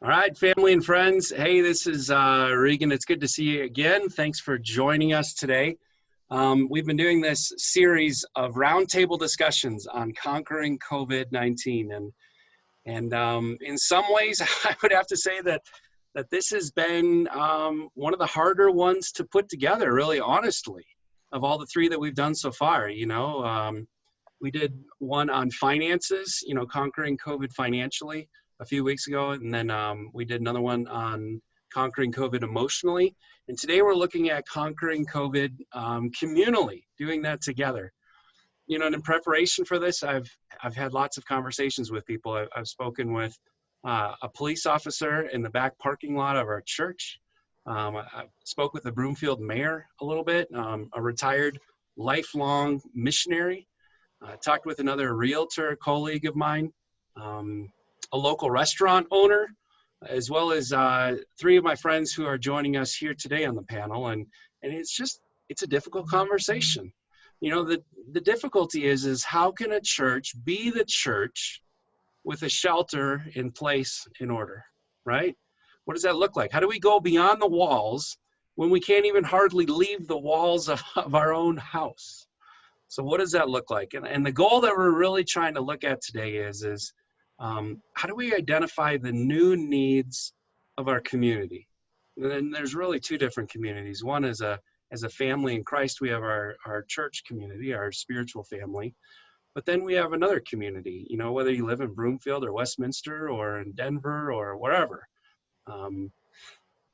All right, family and friends. Hey, this is Regan. It's good to see you again. Thanks for joining us today. We've been doing this series of roundtable discussions on conquering COVID-19, and in some ways, I would have to say that this has been one of the harder ones to put together. Really, honestly, of all the three that we've done so far. We did one on finances. Conquering COVID financially a few weeks ago, and then we did another one on conquering COVID emotionally, and today we're looking at conquering COVID communally, doing that together. And in preparation for this, I've had lots of conversations with people. I've spoken with a police officer in the back parking lot of our church. I spoke with the Broomfield mayor a little bit, a retired lifelong missionary. I talked with another realtor colleague of mine, a local restaurant owner, as well as three of my friends who are joining us here today on the panel. And it's a difficult conversation. The difficulty is how can a church be the church with a shelter in place in order, right? What does that look like? How do we go beyond the walls when we can't even hardly leave the walls of our own house? So what does that look like? And the goal that we're really trying to look at today is how do we identify the new needs of our community? And there's really two different communities. One is as a family in Christ, we have our church community, our spiritual family. But then we have another community, whether you live in Broomfield or Westminster or in Denver or wherever.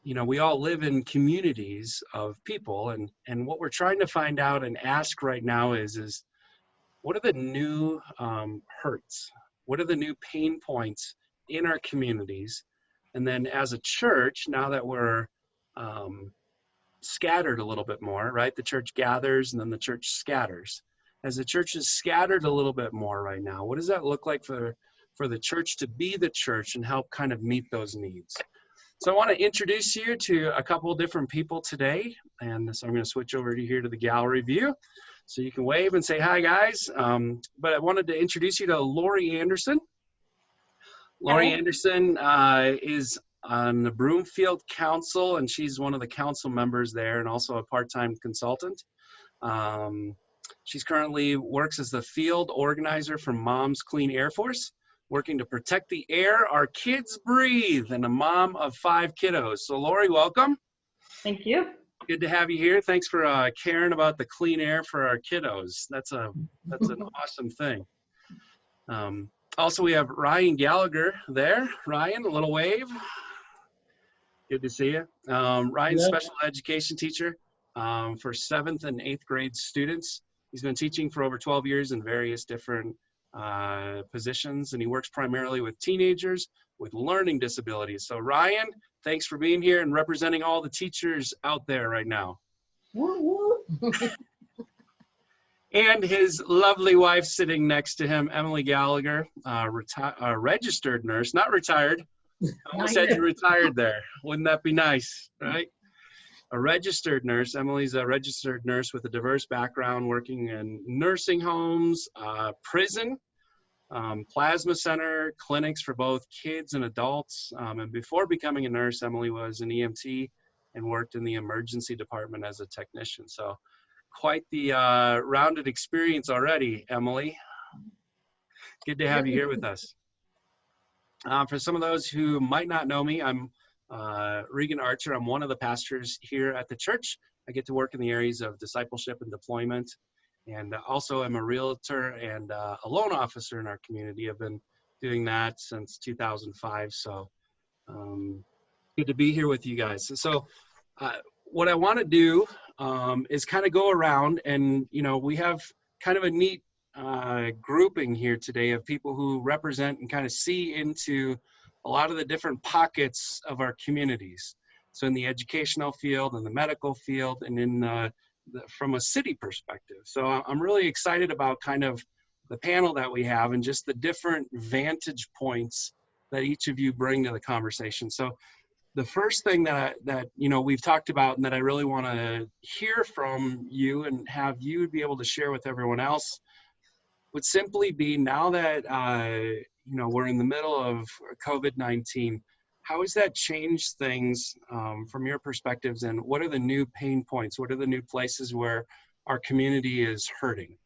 We all live in communities of people. And what we're trying to find out and ask right now is what are the new hurts? What are the new pain points in our communities? And then as a church, now that we're scattered a little bit more, right? The church gathers and then the church scatters. As the church is scattered a little bit more right now, what does that look like for the church to be the church and help kind of meet those needs? So I want to introduce you to a couple of different people today. And so I'm going to switch over here to the gallery view. So you can wave and say, hi, guys. But I wanted to introduce you to Lori Anderson. Lori Anderson is on the Broomfield Council, and she's one of the council members there and also a part-time consultant. She's currently works as the field organizer for Mom's Clean Air Force, working to protect the air our kids breathe, and a mom of 5 kiddos. So Lori, welcome. Thank you. Good to have you here. Thanks for caring about the clean air for our kiddos. That's an awesome thing. Also, we have Ryan Gallagher there. Ryan, a little wave. Good to see you. Ryan's special education teacher for 7th and 8th grade students. He's been teaching for over 12 years in various different positions, and he works primarily with teenagers with learning disabilities. So Ryan, thanks for being here and representing all the teachers out there right now. And his lovely wife sitting next to him, Emily Gallagher, a registered nurse, not retired. I almost said you retired there. Wouldn't that be nice, right? A registered nurse. Emily's a registered nurse with a diverse background, working in nursing homes, prison, plasma center, clinics for both kids and adults. And before becoming a nurse, Emily was an EMT and worked in the emergency department as a technician. So quite the rounded experience already, Emily. Good to have you here with us. For some of those who might not know me, I'm Regan Archer. I'm one of the pastors here at the church. I get to work in the areas of discipleship and deployment. And also I'm a realtor and a loan officer in our community. I've been doing that since 2005. So good to be here with you guys. So what I want to do is kind of go around and, we have kind of a neat grouping here today of people who represent and kind of see into a lot of the different pockets of our communities. So in the educational field, in the medical field, and in from a city perspective. So I'm really excited about kind of the panel that we have and just the different vantage points that each of you bring to the conversation. So the first thing that we've talked about and that I really want to hear from you and have you be able to share with everyone else would simply be, now that we're in the middle of COVID-19, How has that changed things from your perspectives, and what are the new pain points? What are the new places where our community is hurting?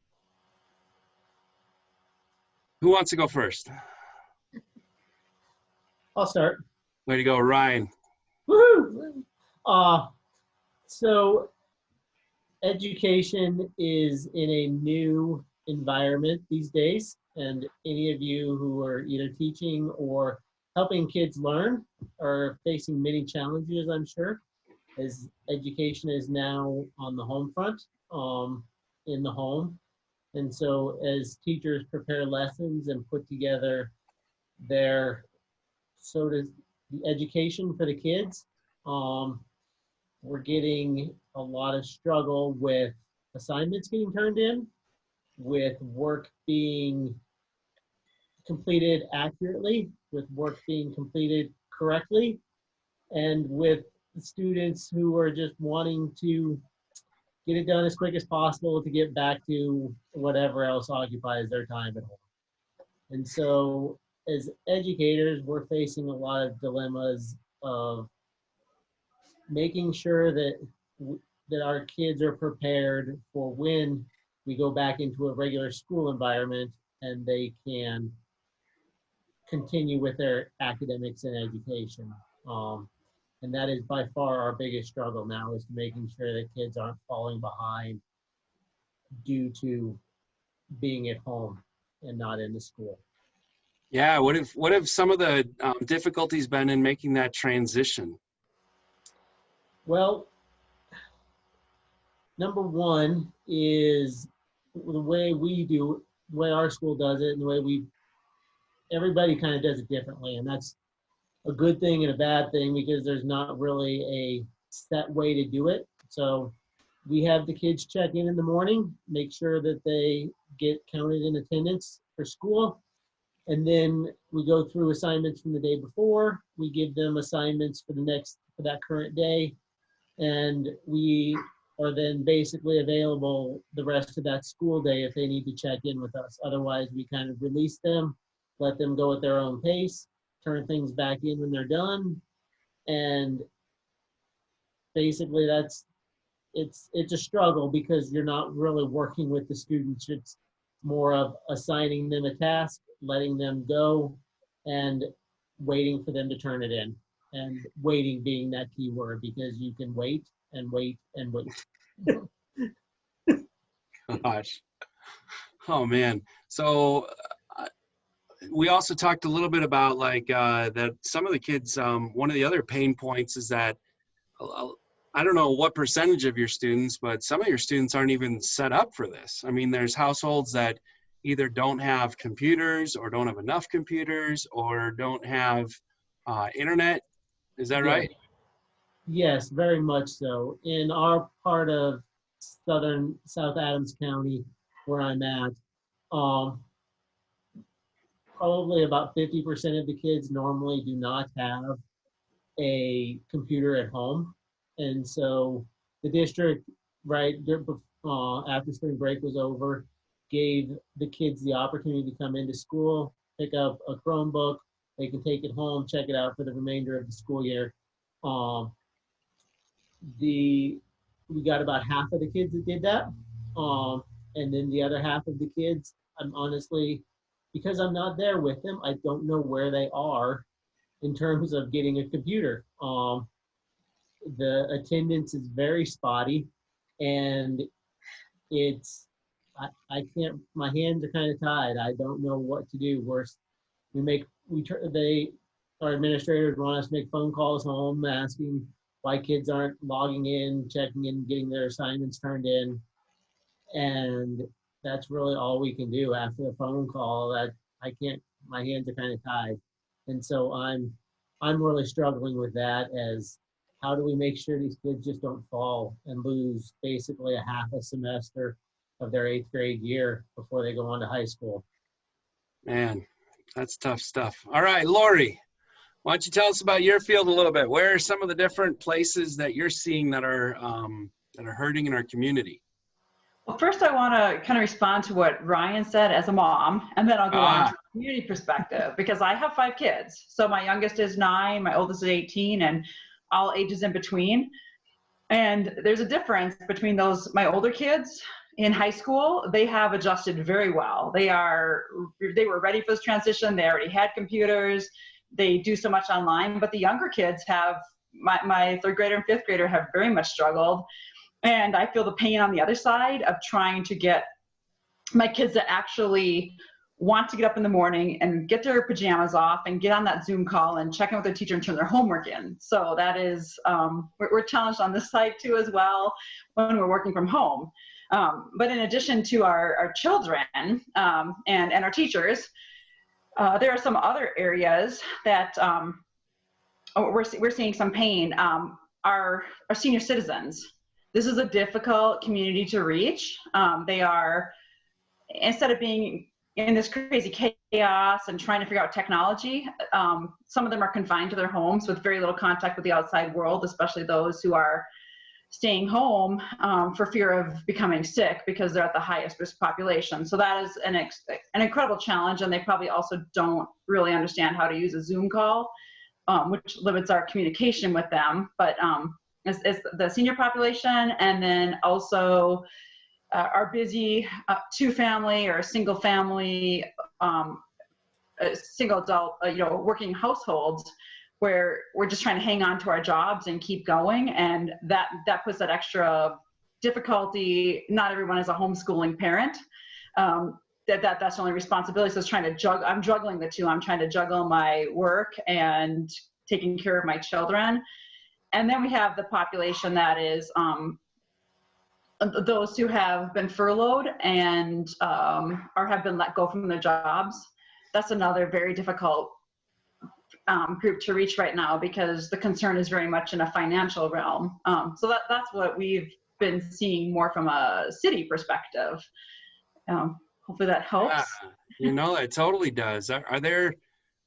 Who wants to go first? I'll start. Way to go, Ryan. Woohoo! So education is in a new environment these days, and any of you who are either teaching or helping kids learn are facing many challenges, I'm sure, as education is now on the home front, in the home. And so as teachers prepare lessons and put together their, so does the education for the kids, we're getting a lot of struggle with assignments getting turned in, with work being completed accurately, with work being completed correctly, and with students who are just wanting to get it done as quick as possible to get back to whatever else occupies their time at home. And so as educators, we're facing a lot of dilemmas of making sure that that our kids are prepared for when we go back into a regular school environment and they can continue with their academics and education. And that is by far our biggest struggle now, is making sure that kids aren't falling behind due to being at home and not in the school. Yeah, what have some of the difficulties been in making that transition? Well, number one is the way we do, the way our school does it, and the way everybody kind of does it differently. And that's a good thing and a bad thing, because there's not really a set way to do it. So we have the kids check in the morning, make sure that they get counted in attendance for school. And then we go through assignments from the day before. We give them assignments for that current day. And we are then basically available the rest of that school day if they need to check in with us. Otherwise, we kind of release them, let them go at their own pace, turn things back in when they're done. And basically it's a struggle, because you're not really working with the students. It's more of assigning them a task, letting them go, and waiting for them to turn it in. And waiting being that key word, because you can wait and wait and wait. Gosh. Oh man. So we also talked a little bit about that some of the kids, one of the other pain points is that I don't know what percentage of your students, but some of your students aren't even set up for this. I mean, there's households that either don't have computers or don't have enough computers or don't have internet. Is that right? Yes, very much so. In our part of South Adams County, where I'm at, probably about 50% of the kids normally do not have a computer at home. And so the district, right, after spring break was over, gave the kids the opportunity to come into school, pick up a Chromebook. They can take it home, check it out for the remainder of the school year. We got about half of the kids that did that. And then the other half of the kids, I'm honestly, because I'm not there with them, I don't know where they are in terms of getting a computer. The attendance is very spotty, and I can't, my hands are kind of tied. I don't know what to do. Our administrators want us to make phone calls home asking why kids aren't logging in, checking in, getting their assignments turned in. And that's really all we can do after the phone call. That I can't, my hands are kind of tied. And so I'm really struggling with that, as how do we make sure these kids just don't fall and lose basically a half a semester of their 8th grade year before they go on to high school. Man, that's tough stuff. All right, Lori, why don't you tell us about your field a little bit? Where are some of the different places that you're seeing that are hurting in our community? Well, first I want to kind of respond to what Ryan said as a mom, and then I'll go on to the community perspective, because I have 5 kids. So my youngest is 9, my oldest is 18, and all ages in between. And there's a difference between my older kids in high school. They have adjusted very well. They were ready for this transition. They already had computers. They do so much online, but the younger kids have, my 3rd grader and 5th grader have very much struggled. And I feel the pain on the other side of trying to get my kids to actually want to get up in the morning and get their pajamas off and get on that Zoom call and check in with their teacher and turn their homework in. So that is, we're challenged on this side too as well when we're working from home. But in addition to our children and our teachers, there are some other areas that we're seeing some pain. Our senior citizens. This is a difficult community to reach. They are, instead of being in this crazy chaos and trying to figure out technology, some of them are confined to their homes with very little contact with the outside world, especially those who are staying home for fear of becoming sick because they're at the highest risk population. So that is an incredible challenge, and they probably also don't really understand how to use a Zoom call, which limits our communication with them. But it's the senior population, and then also our busy 2-family or single family, single adult, working households, where we're just trying to hang on to our jobs and keep going, and that puts that extra difficulty. Not everyone is a homeschooling parent. That's the only responsibility. So it's trying to juggle. I'm juggling the two. I'm trying to juggle my work and taking care of my children. And then we have the population that is those who have been furloughed and or have been let go from their jobs. That's another very difficult group to reach right now, because the concern is very much in a financial realm. So that's what we've been seeing more from a city perspective. Hopefully that helps. Yeah, it totally does. Are there,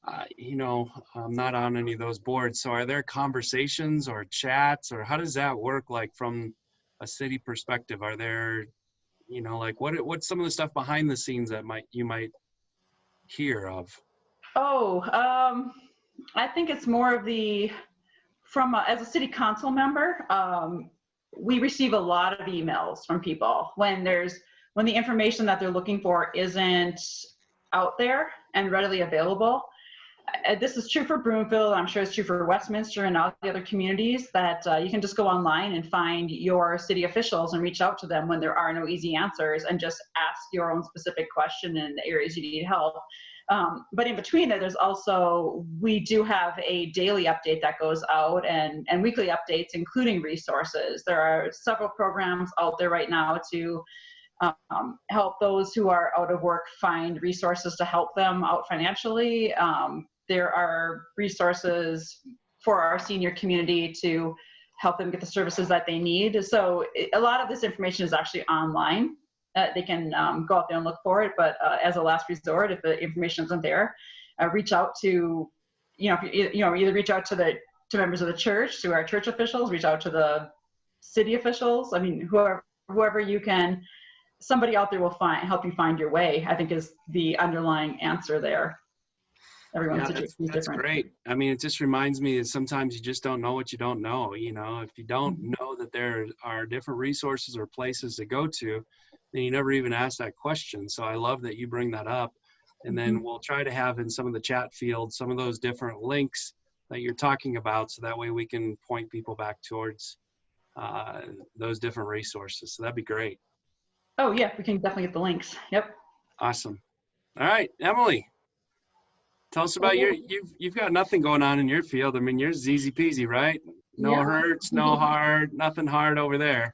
I'm not on any of those boards, so are there conversations or chats, or how does that work, like from a city perspective? Are there, what's some of the stuff behind the scenes that you might hear of? I think it's more of as a city council member, we receive a lot of emails from people when the information that they're looking for isn't out there and readily available. This is true for Broomfield. I'm sure it's true for Westminster and all the other communities, that you can just go online and find your city officials and reach out to them when there are no easy answers, and just ask your own specific question in the areas you need help. But in between there's also, we do have a daily update that goes out, and weekly updates, including resources. There are several programs out there right now to help those who are out of work find resources to help them out financially. There are resources for our senior community to help them get the services that they need. So a lot of this information is actually online. They can go out there and look for it, but as a last resort, if the information isn't there, reach out to, either reach out to members of the church, to our church officials, reach out to the city officials. I mean, whoever you can, somebody out there will help you find your way, I think, is the underlying answer there. Everyone's situation is different. That's great. I mean, it just reminds me that sometimes you just don't know what you don't know. If you don't know that there are different resources or places to go to, then you never even ask that question. So I love that you bring that up. And then we'll try to have in some of the chat fields some of those different links that you're talking about, so that way we can point people back towards those different resources. So that'd be great. Oh yeah, we can definitely get the links. Yep. Awesome. All right, Emily, tell us about you've got nothing going on in your field. I mean, yours is easy peasy, right? No hurts, no hard, nothing hard over there.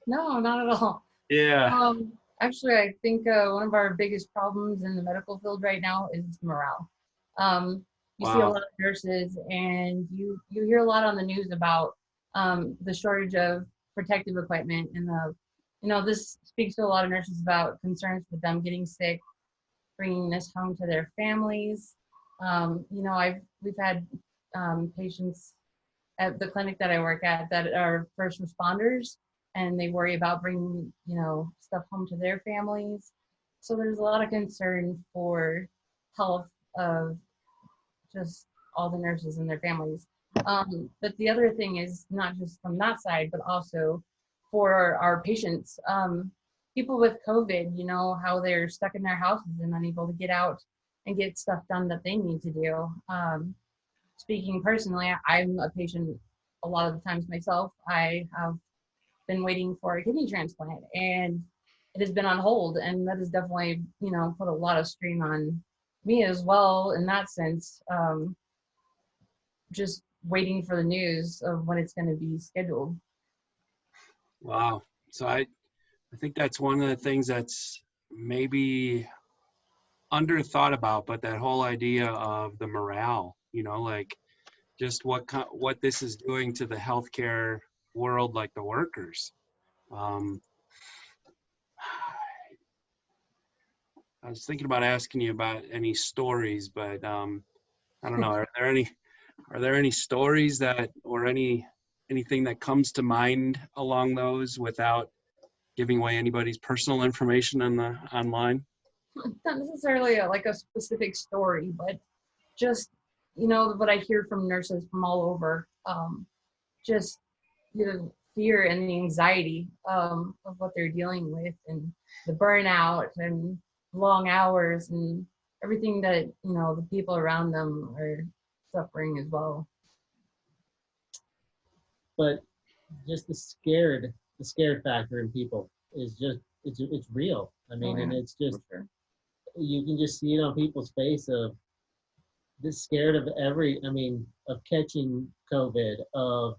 No, not at all. Yeah. Actually, I think one of our biggest problems in the medical field right now is morale. You see a lot of nurses, and you hear a lot on the news about the shortage of protective equipment, and this speaks to a lot of nurses about concerns with them getting sick, bringing this home to their families. We've had patients at the clinic that I work at that are first responders, and they worry about bringing, stuff home to their families. So there's a lot of concern for health of just all the nurses and their families. But the other thing is not just from that side, but also for our patients. People with COVID, how they're stuck in their houses and unable to get out and get stuff done that they need to do. Speaking personally, I'm a patient a lot of the times myself. I have been waiting for a kidney transplant, and it has been on hold, and that has definitely, put a lot of strain on me as well in that sense. Just waiting for the news of when it's going to be scheduled. Wow. So I think that's one of the things that's maybe under thought about, but that whole idea of the morale, like just what this is doing to the healthcare world, like the workers. I was thinking about asking you about any stories, but I don't know. Are there any stories that, or anything that comes to mind along those without giving away anybody's personal information online? Not necessarily like a specific story, but just, what I hear from nurses from all over, just the fear and the anxiety of what they're dealing with, and the burnout and long hours and everything that, the people around them are suffering as well. But just the scared factor in people is just, it's real. I mean, and it's just, you can just see it on people's face of this scared of of catching COVID, of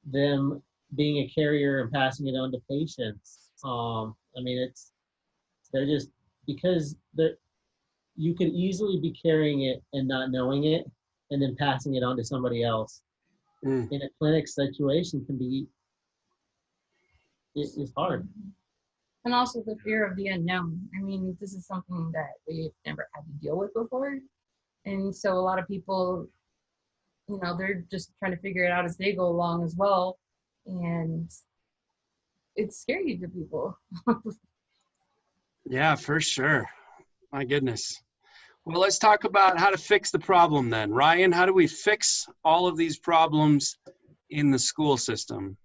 them being a carrier and passing it on to patients. They're just, because you could easily be carrying it and not knowing it, and then passing it on to somebody else. In a clinic situation can be, it's hard. And also the fear of the unknown. I mean, this is something that we've never had to deal with before. And so a lot of people, they're just trying to figure it out as they go along as well. And it's scary to people. Yeah, for sure. My goodness. Well, let's talk about how to fix the problem then. Ryan, how do we fix all of these problems in the school system?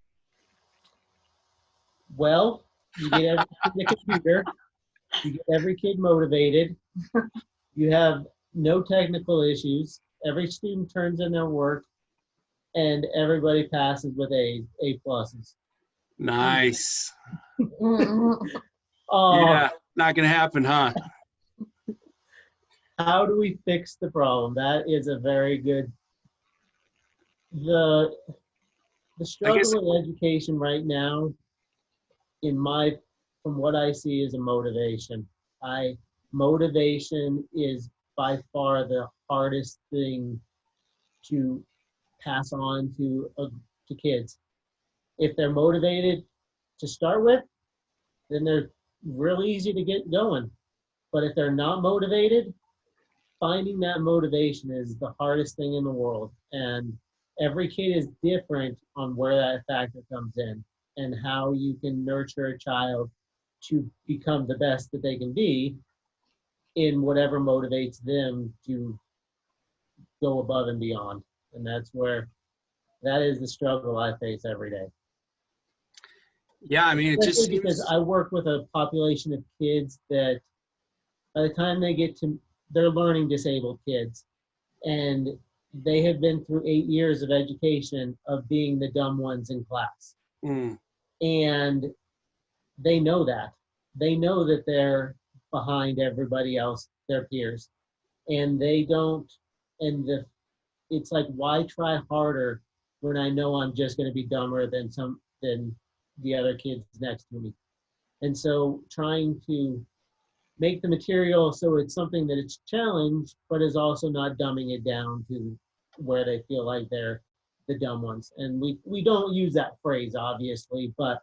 Well, you get every kid a computer, you get every kid motivated, you have no technical issues, every student turns in their work, and everybody passes with A pluses. Nice. Oh, yeah, not gonna happen, huh? How do we fix the problem? That is a very good. The struggle in education right now, from what I see, is a motivation. Motivation is by far the hardest thing to pass on to kids. If they're motivated to start with, then they're really easy to get going. But if they're not motivated, finding that motivation is the hardest thing in the world. And every kid is different on where that factor comes in, and how you can nurture a child to become the best that they can be in whatever motivates them to go above and beyond. And that is the struggle I face every day. Yeah, I mean, it just seems... because I work with a population of kids that by the time they get to, they're learning disabled kids, and they have been through 8 years of education of being the dumb ones in class. And they know that. They know that they're behind everybody else, their peers. And they don't, it's like, why try harder when I know I'm just going to be dumber than the other kids next to me? And so trying to make the material so it's something that it's challenged, but is also not dumbing it down to where they feel like they're the dumb ones. And we don't use that phrase, obviously, but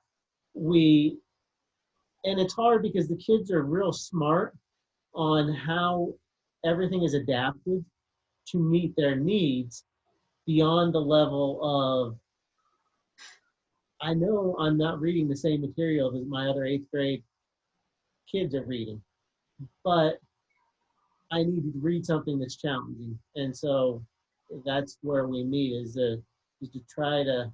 and it's hard because the kids are real smart on how everything is adapted to meet their needs beyond the level of I know I'm not reading the same material that my other 8th grade kids are reading, but I need to read something that's challenging. And so that's where we meet is to try to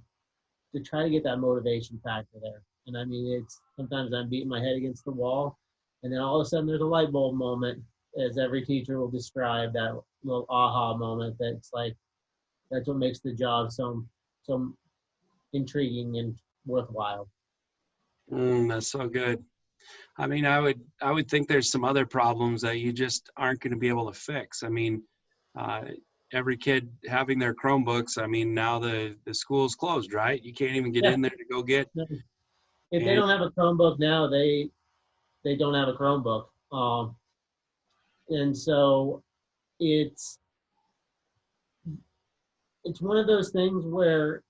get that motivation factor there. And I mean, it's sometimes I'm beating my head against the wall, and then all of a sudden there's a light bulb moment, as every teacher will describe, that little aha moment. That's like, that's what makes the job so intriguing and worthwhile. That's so good. I mean, I would think there's some other problems that you just aren't going to be able to fix. I mean, every kid having their Chromebooks. I mean, now the school's closed, right? You can't even get in there to go get. If they don't have a Chromebook now, they don't have a Chromebook. And so it's one of those things where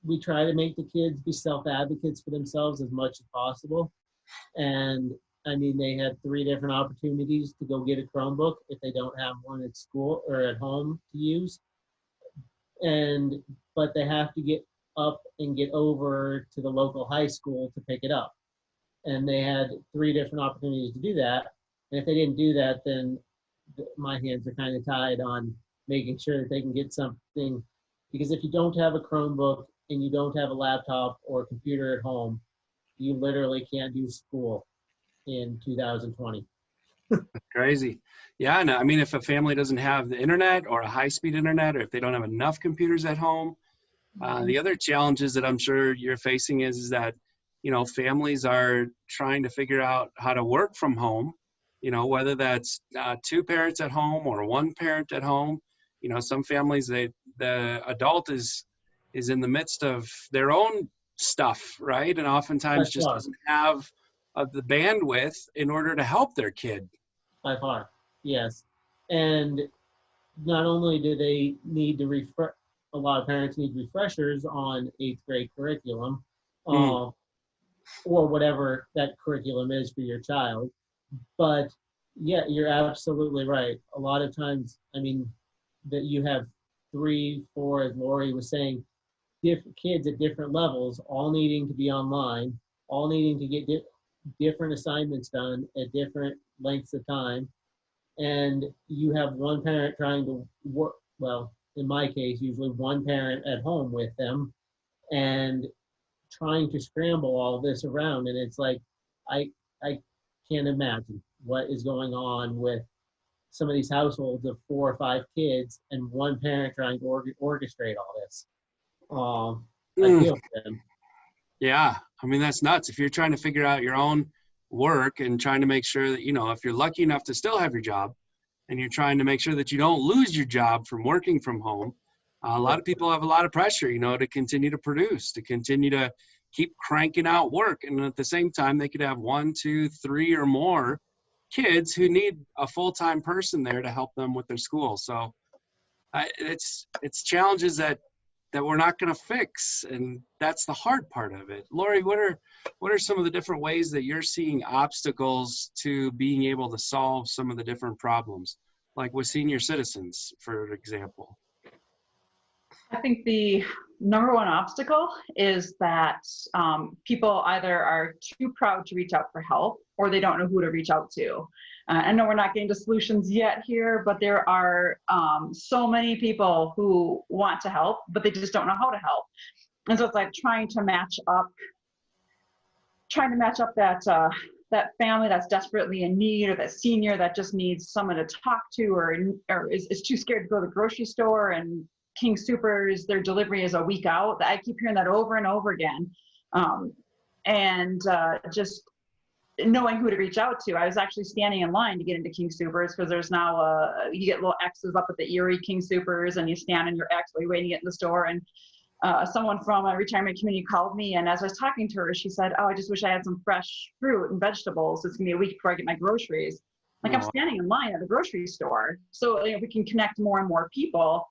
we try to make the kids be self-advocates for themselves as much as possible. And I mean, they had 3 different opportunities to go get a Chromebook if they don't have one at school or at home to use. But they have to get up and get over to the local high school to pick it up. And they had 3 different opportunities to do that. And if they didn't do that, then my hands are kind of tied on making sure that they can get something. Because if you don't have a Chromebook and you don't have a laptop or a computer at home, you literally can't do school in 2020. Crazy. Yeah, no, I mean, if a family doesn't have the internet or a high-speed internet, or if they don't have enough computers at home, the other challenges that I'm sure you're facing is that, you know, families are trying to figure out how to work from home, you know, whether that's 2 parents at home or 1 parent at home. You know, some families, the adult is in the midst of their own stuff, right? And oftentimes just doesn't have the bandwidth in order to help their kid. By far, yes. And not only do they need to a lot of parents need refreshers on 8th grade curriculum, or whatever that curriculum is for your child, but yeah, you're absolutely right. A lot of times, I mean, that you have 3, 4, as Lori was saying, different kids at different levels, all needing to be online, all needing to get different assignments done at different lengths of time. And you have one parent trying to work, well, in my case, usually one parent at home with them and trying to scramble all this around. And it's like, I can't imagine what is going on with some of these households of 4 or 5 kids and one parent trying to orchestrate all this. I feel for them. Yeah, I mean, that's nuts. If you're trying to figure out your own work and trying to make sure that, you know, if you're lucky enough to still have your job and you're trying to make sure that you don't lose your job from working from home, a lot of people have a lot of pressure, you know, to continue to produce, to continue to keep cranking out work. And at the same time, they could have 1, 2, 3 or more kids who need a full-time person there to help them with their school. So it's challenges that we're not going to fix, and that's the hard part of it. Lori, what are some of the different ways that you're seeing obstacles to being able to solve some of the different problems, like with senior citizens, for example? I think the number one obstacle is that people either are too proud to reach out for help or they don't know who to reach out to. I know we're not getting to solutions yet here, but there are so many people who want to help, but they just don't know how to help. And so it's like trying to match up that family that's desperately in need, or that senior that just needs someone to talk to, or is too scared to go to the grocery store, and King Soopers, their delivery is a week out. I keep hearing that over and over again. Just knowing who to reach out to. I was actually standing in line to get into King Soopers, because there's now you get little X's up at the Erie King Soopers, and you stand in your X while you're waiting to get in the store. And someone from a retirement community called me, and as I was talking to her, she said, "Oh, I just wish I had some fresh fruit and vegetables. It's gonna be a week before I get my groceries." Like, I'm standing in line at the grocery store. So, you know, we can connect more and more people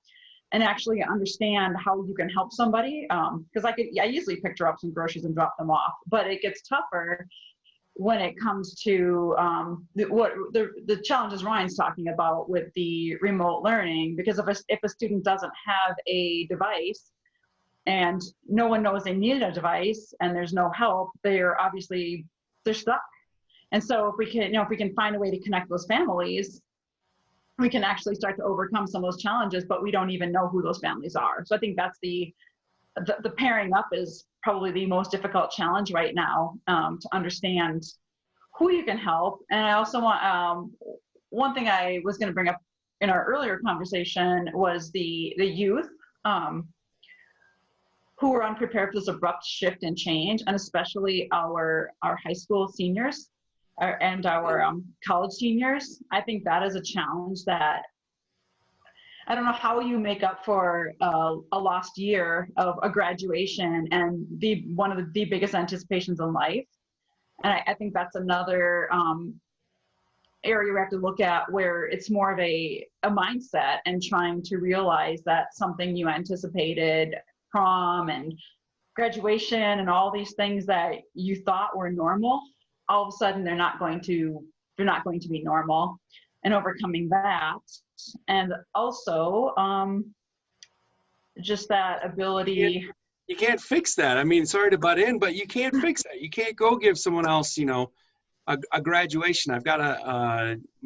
and actually understand how you can help somebody. Because I easily picked her up some groceries and dropped them off, but it gets tougher when it comes to the challenges Ryan's talking about with the remote learning. Because if a student doesn't have a device and no one knows they need a device and there's no help, they're stuck. And so if we can find a way to connect those families, we can actually start to overcome some of those challenges, but we don't even know who those families are. So I think that's the pairing up is probably the most difficult challenge right now, to understand who you can help. And I also want, one thing I was going to bring up in our earlier conversation was the youth who are unprepared for this abrupt shift and change, and especially our high school seniors and our college seniors. I think that is a challenge that I don't know how you make up for a lost year of a graduation and one of the biggest anticipations in life. And I think that's another area we have to look at, where it's more of a mindset and trying to realize that something you anticipated, prom and graduation and all these things that you thought were normal, all of a sudden they're not going to be normal, and overcoming that. And also just that ability. You can't fix that. I mean, sorry to butt in, but you can't fix that. You can't go give someone else, you know, a graduation. I've got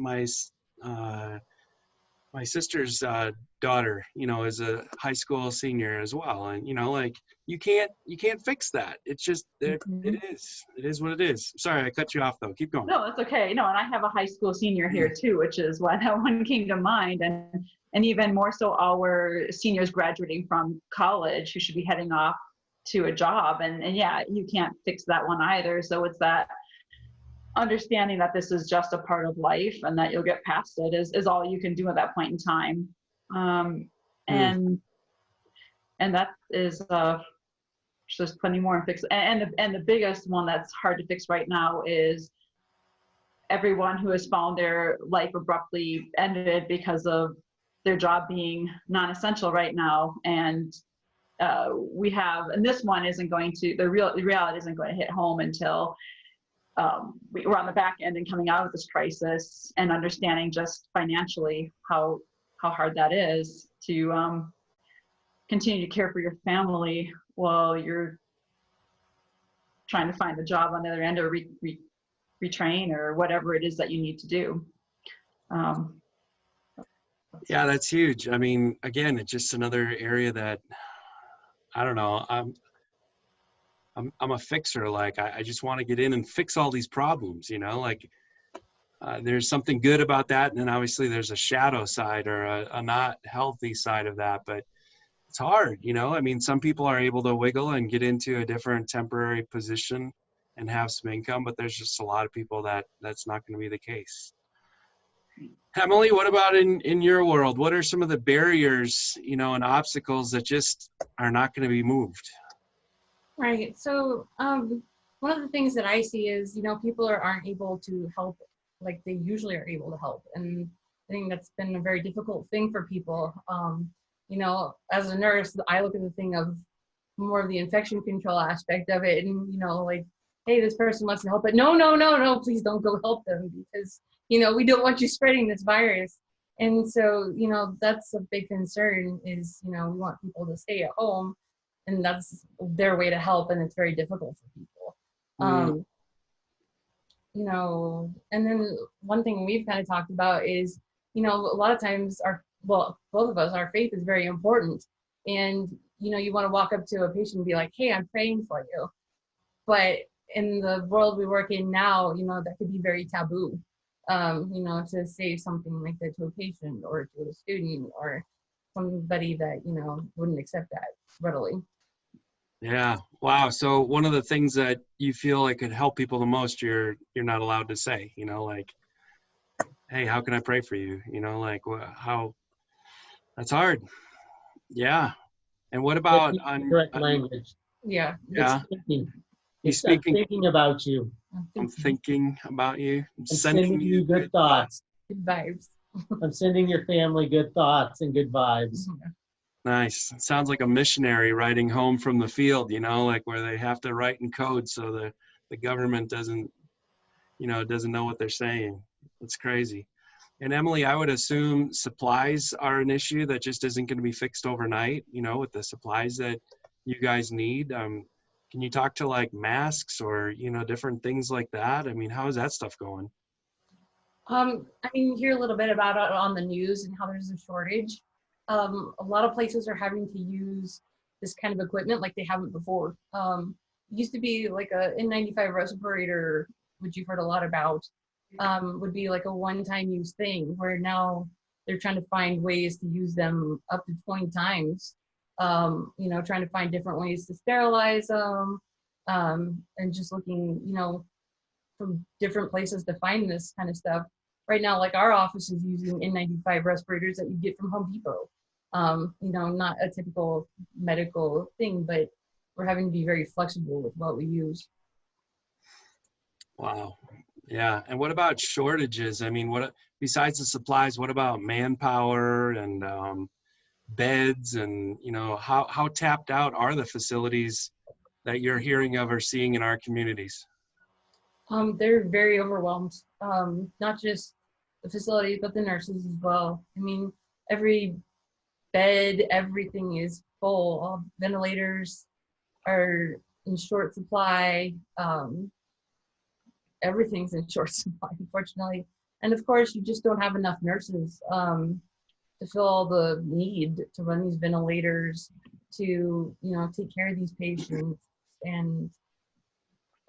my sister's daughter, you know, is a high school senior as well. And, you know, like you can't fix that. It's just, it is what it is. Sorry, I cut you off though. Keep going. No, that's okay. No, and I have a high school senior here too, which is why that one came to mind. And even more so our seniors graduating from college who should be heading off to a job. And yeah, you can't fix that one either. So it's that understanding that this is just a part of life and that you'll get past it is all you can do at that point in time. And that is, there's plenty more to fix. And the biggest one that's hard to fix right now is everyone who has found their life abruptly ended because of their job being non-essential right now. And this one isn't going to, the reality isn't going to hit home until we're on the back end and coming out of this crisis and understanding just financially how hard that is to continue to care for your family while you're trying to find the job on the other end, or retrain or whatever it is that you need to do. Yeah, that's huge. I mean, again, it's just another area that, I don't know, I'm a fixer. Like I just want to get in and fix all these problems, you know, like there's something good about that. And then obviously there's a shadow side or a not healthy side of that, but it's hard, you know. I mean, some people are able to wiggle and get into a different temporary position and have some income, but there's just a lot of people that's not going to be the case. Emily, what about in your world? What are some of the barriers, you know, and obstacles that just are not going to be moved? Right. So one of the things that I see is, you know, people aren't able to help like they usually are able to help. And I think that's been a very difficult thing for people. You know, as a nurse, I look at the thing of more of the infection control aspect of it. And, you know, like, hey, this person wants to help, but no, please don't go help them, because, you know, we don't want you spreading this virus. And so, you know, that's a big concern is, you know, we want people to stay at home, and that's their way to help. And it's very difficult for people. You know, and then one thing we've kind of talked about is, you know, a lot of times both of us, our faith is very important. And, you know, you want to walk up to a patient and be like, hey, I'm praying for you. But in the world we work in now, you know, that could be very taboo, you know, to say something like that to a patient or to a student or somebody that, you know, wouldn't accept that readily. Yeah. Wow. So one of the things that you feel like could help people the most, you're not allowed to say, you know, like, hey, how can I pray for you? You know, like how that's hard. Yeah. And what about correct language? Yeah. Yeah. I'm thinking about you. I'm thinking about you. I'm sending you good thoughts. Good vibes. I'm sending your family good thoughts and good vibes. Nice. It sounds like a missionary writing home from the field, you know, like where they have to write in code so the government doesn't know what they're saying. It's crazy. And Emily, I would assume supplies are an issue that just isn't going to be fixed overnight, you know, with the supplies that you guys need? Can you talk to like masks or, you know, different things like that? I mean, how is that stuff going? I mean, you hear a little bit about it on the news and how there's a shortage. A lot of places are having to use this kind of equipment like they haven't before. It used to be like a N95 respirator, which you've heard a lot about, would be like a one-time use thing, where now they're trying to find ways to use them up to 20 times. You know, trying to find different ways to sterilize them, and just looking, you know, from different places to find this kind of stuff. Right now, like our office is using N95 respirators that you get from Home Depot. You know, not a typical medical thing, but we're having to be very flexible with what we use. Wow. Yeah. And what about shortages? I mean, what besides the supplies, what about manpower and beds, and, you know, how tapped out are the facilities that you're hearing of or seeing in our communities? They're very overwhelmed. Not just the facilities, but the nurses as well. I mean, every bed, everything is full. All ventilators are in short supply. Everything's in short supply, unfortunately. And of course, you just don't have enough nurses to fill all the need to run these ventilators, to, you know, take care of these patients. And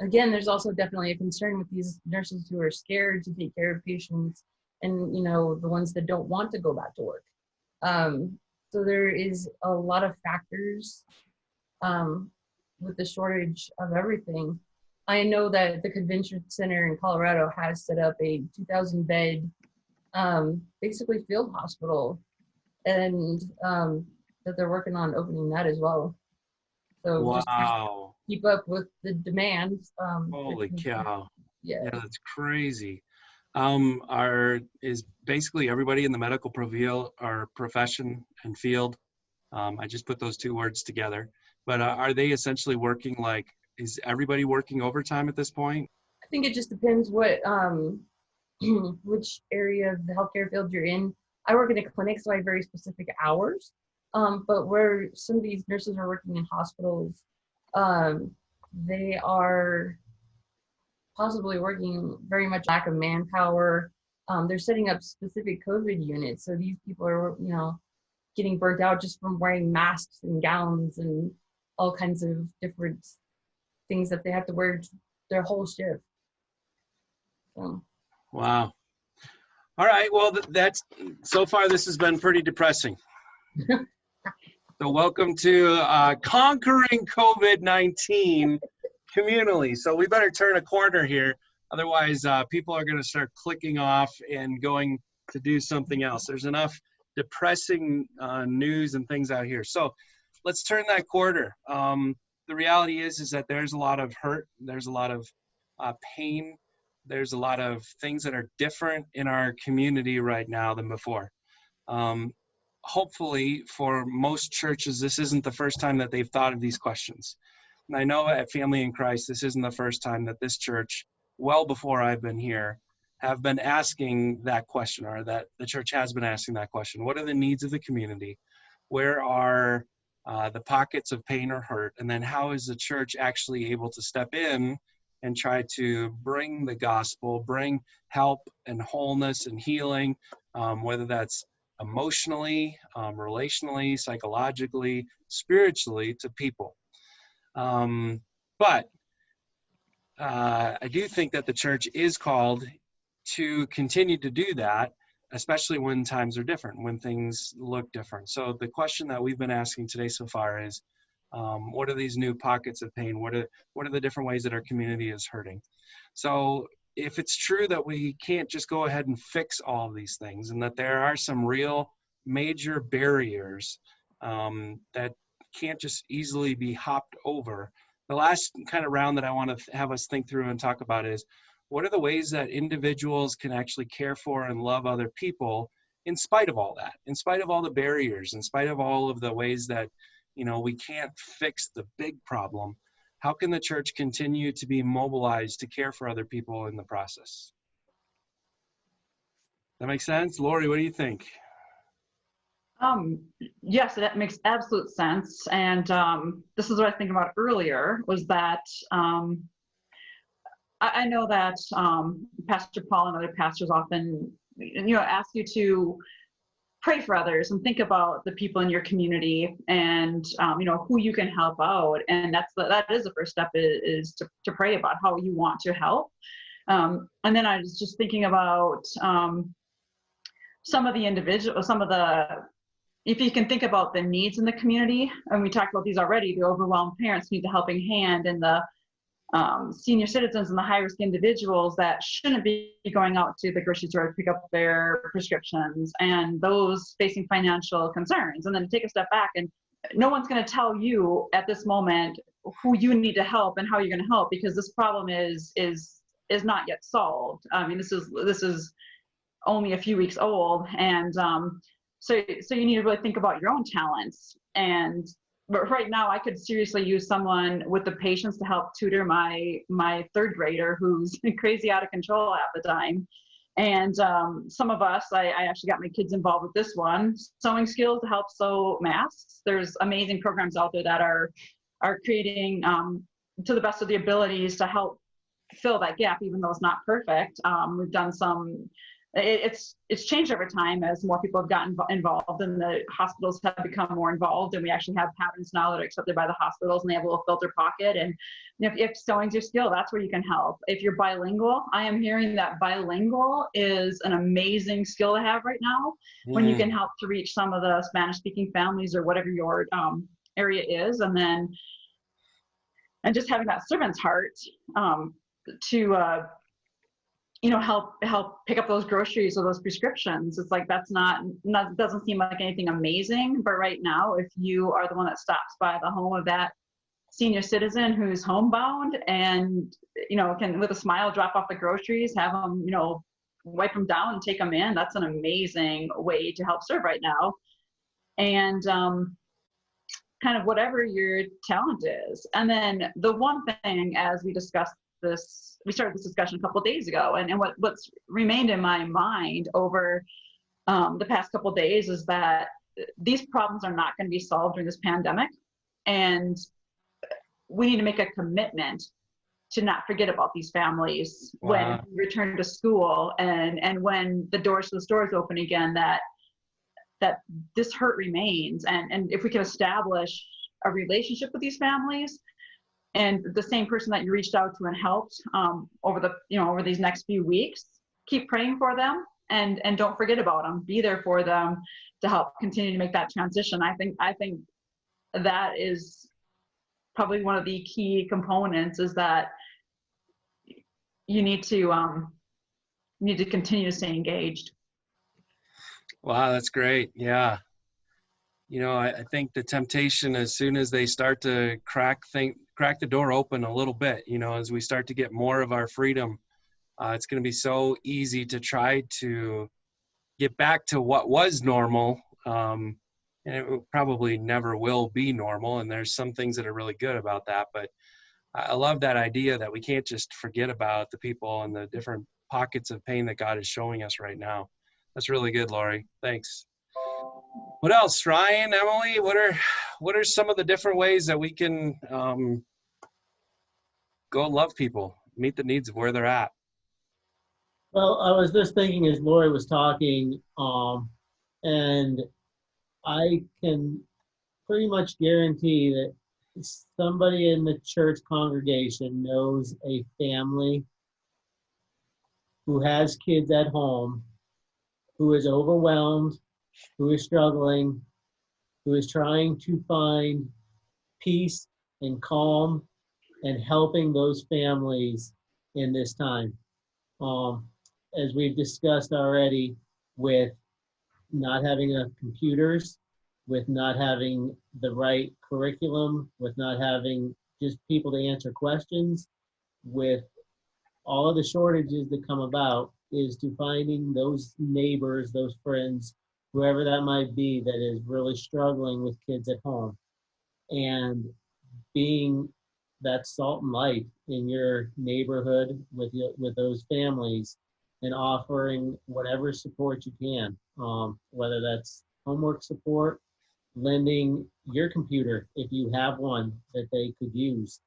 again, there's also definitely a concern with these nurses who are scared to take care of patients, and, you know, the ones that don't want to go back to work. So there is a lot of factors with the shortage of everything. I know that the convention center in Colorado has set up a 2,000 bed basically field hospital, and that they're working on opening that as well. So just Wow. keep up with the demand. Holy cow. Yeah. Yeah, that's crazy. Is basically everybody in the medical profession and field, I just put those two words together, but are they essentially working, like, is everybody working overtime at this point? I think it just depends what which area of the healthcare field you're in. I work in a clinic, so I have very specific hours. But where some of these nurses are working in hospitals, they are possibly working very much lack of manpower. They're setting up specific COVID units, so these people are, you know, getting burnt out just from wearing masks and gowns and all kinds of different things that they have to wear their whole shift. So. Wow. All right. Well, that's so far. This has been pretty depressing. So welcome to conquering COVID-19 communally. So we better turn a corner here. Otherwise, people are going to start clicking off and going to do something else. There's enough depressing news and things out here. So let's turn that corner. The reality is that there's a lot of hurt. There's a lot of pain. There's a lot of things that are different in our community right now than before. Hopefully, for most churches, this isn't the first time that they've thought of these questions. And I know at Family in Christ, this isn't the first time that this church, well before I've been here, have been asking that question, or that the church has been asking that question. What are the needs of the community? Where are the pockets of pain or hurt? And then how is the church actually able to step in and try to bring the gospel, bring help and wholeness and healing, whether that's emotionally, relationally, psychologically, spiritually, to people. But I do think that the church is called to continue to do that, especially when times are different, when things look different. So the question that we've been asking today so far is, what are these new pockets of pain? What are the different ways that our community is hurting? So if it's true that we can't just go ahead and fix all of these things, and that there are some real major barriers that can't just easily be hopped over, the last kind of round that I want to have us think through and talk about is, what are the ways that individuals can actually care for and love other people in spite of all that, in spite of all the barriers, in spite of all of the ways that, you know, we can't fix the big problem? How can the church continue to be mobilized to care for other people in the process? That makes sense? Lori, what do you think? Yes, that makes absolute sense. And this is what I was thinking about earlier, was that I know that Pastor Paul and other pastors often, ask you to pray for others and think about the people in your community and who you can help out. And that is the first step, is to pray about how you want to help. And then I was just thinking about if you can think about the needs in the community, and we talked about these already, the overwhelmed parents need a helping hand, and the senior citizens and the high-risk individuals that shouldn't be going out to the grocery store to pick up their prescriptions, and those facing financial concerns. And then take a step back, and no one's going to tell you at this moment who you need to help and how you're going to help, because this problem is not yet solved. I mean, this is only a few weeks old, and so you need to really think about your own talents. But right now, I could seriously use someone with the patience to help tutor my third grader who's crazy out of control half the time. And some of us, I actually got my kids involved with this one, sewing skills to help sew masks. There's amazing programs out there that are creating to the best of the abilities to help fill that gap, even though it's not perfect. We've done some. It's changed over time as more people have gotten involved, and the hospitals have become more involved, and we actually have patterns now that are accepted by the hospitals, and they have a little filter pocket. And if sewing's your skill, that's where you can help. If you're bilingual, I am hearing that bilingual is an amazing skill to have right now, when you can help to reach some of the Spanish-speaking families or whatever your area is, and just having that servant's heart to help pick up those groceries or those prescriptions. It's like, that's not doesn't seem like anything amazing, but right now, if you are the one that stops by the home of that senior citizen who's homebound and can with a smile drop off the groceries, have them wipe them down and take them in, that's an amazing way to help serve right now. And kind of whatever your talent is. And then the one thing, as we started this discussion a couple of days ago, and what's remained in my mind over the past couple of days is that these problems are not going to be solved during this pandemic, and we need to make a commitment to not forget about these families when we return to school, and when the doors to the stores open again, that this hurt remains. And if we can establish a relationship with these families, and the same person that you reached out to and helped over these next few weeks, keep praying for them and don't forget about them. Be there for them to help continue to make that transition. I think that is probably one of the key components, is that you need to continue to stay engaged. Wow, that's great. Yeah. I think the temptation, as soon as they start to crack the door open a little bit, as we start to get more of our freedom, it's going to be so easy to try to get back to what was normal. And it probably never will be normal. And there's some things that are really good about that. But I love that idea that we can't just forget about the people and the different pockets of pain that God is showing us right now. That's really good, Lori. Thanks. What else, Ryan, Emily? What are some of the different ways that we can go love people, meet the needs of where they're at? Well, I was just thinking as Lori was talking, and I can pretty much guarantee that somebody in the church congregation knows a family who has kids at home, who is overwhelmed, who is struggling, who is trying to find peace and calm and helping those families in this time. As we've discussed already, with not having enough computers, with not having the right curriculum, with not having just people to answer questions, with all of the shortages that come about, is to finding those neighbors, those friends, whoever that might be, that is really struggling with kids at home, and being that salt and light in your neighborhood with those families, and offering whatever support you can, whether that's homework support, lending your computer if you have one that they could use,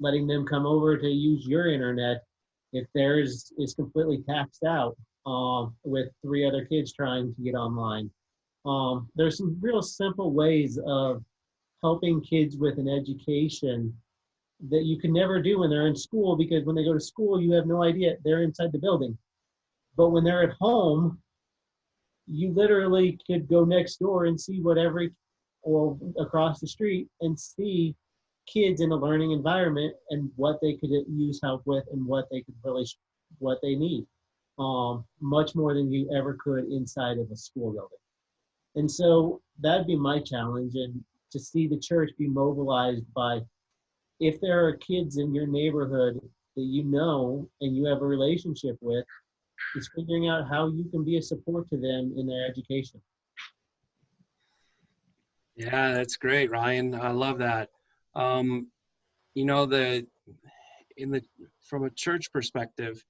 letting them come over to use your internet if theirs is completely taxed out, with 3 other kids trying to get online. There's some real simple ways of helping kids with an education that you can never do when they're in school, because when they go to school, you have no idea. They're inside the building. But when they're at home, you literally could go next door and see or across the street and see kids in a learning environment and what they could use help with and what they need, much more than you ever could inside of a school building. And so that'd be my challenge, and to see the church be mobilized by, if there are kids in your neighborhood that you know and you have a relationship with, is figuring out how you can be a support to them in their education. Yeah, that's great, Ryan. I love that. You know, from a church perspective,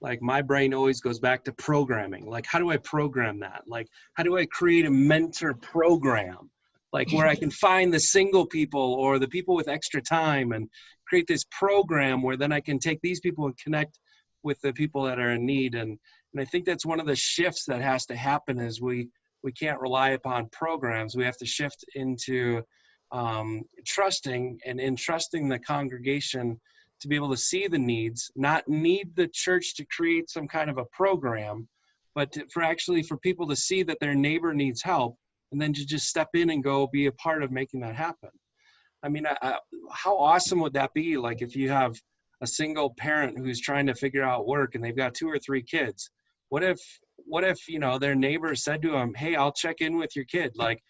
like my brain always goes back to programming. Like, how do I program that? Like, how do I create a mentor program? Like where I can find the single people or the people with extra time and create this program where then I can take these people and connect with the people that are in need. And I think that's one of the shifts that has to happen, is we can't rely upon programs. We have to shift into trusting and entrusting the congregation to be able to see the needs, not need the church to create some kind of a program, but for people to see that their neighbor needs help, and then to just step in and go be a part of making that happen. I mean, how awesome would that be? Like if you have a single parent who's trying to figure out work and they've got 2 or 3 kids, what if, you know, their neighbor said to them, hey, I'll check in with your kid. Like,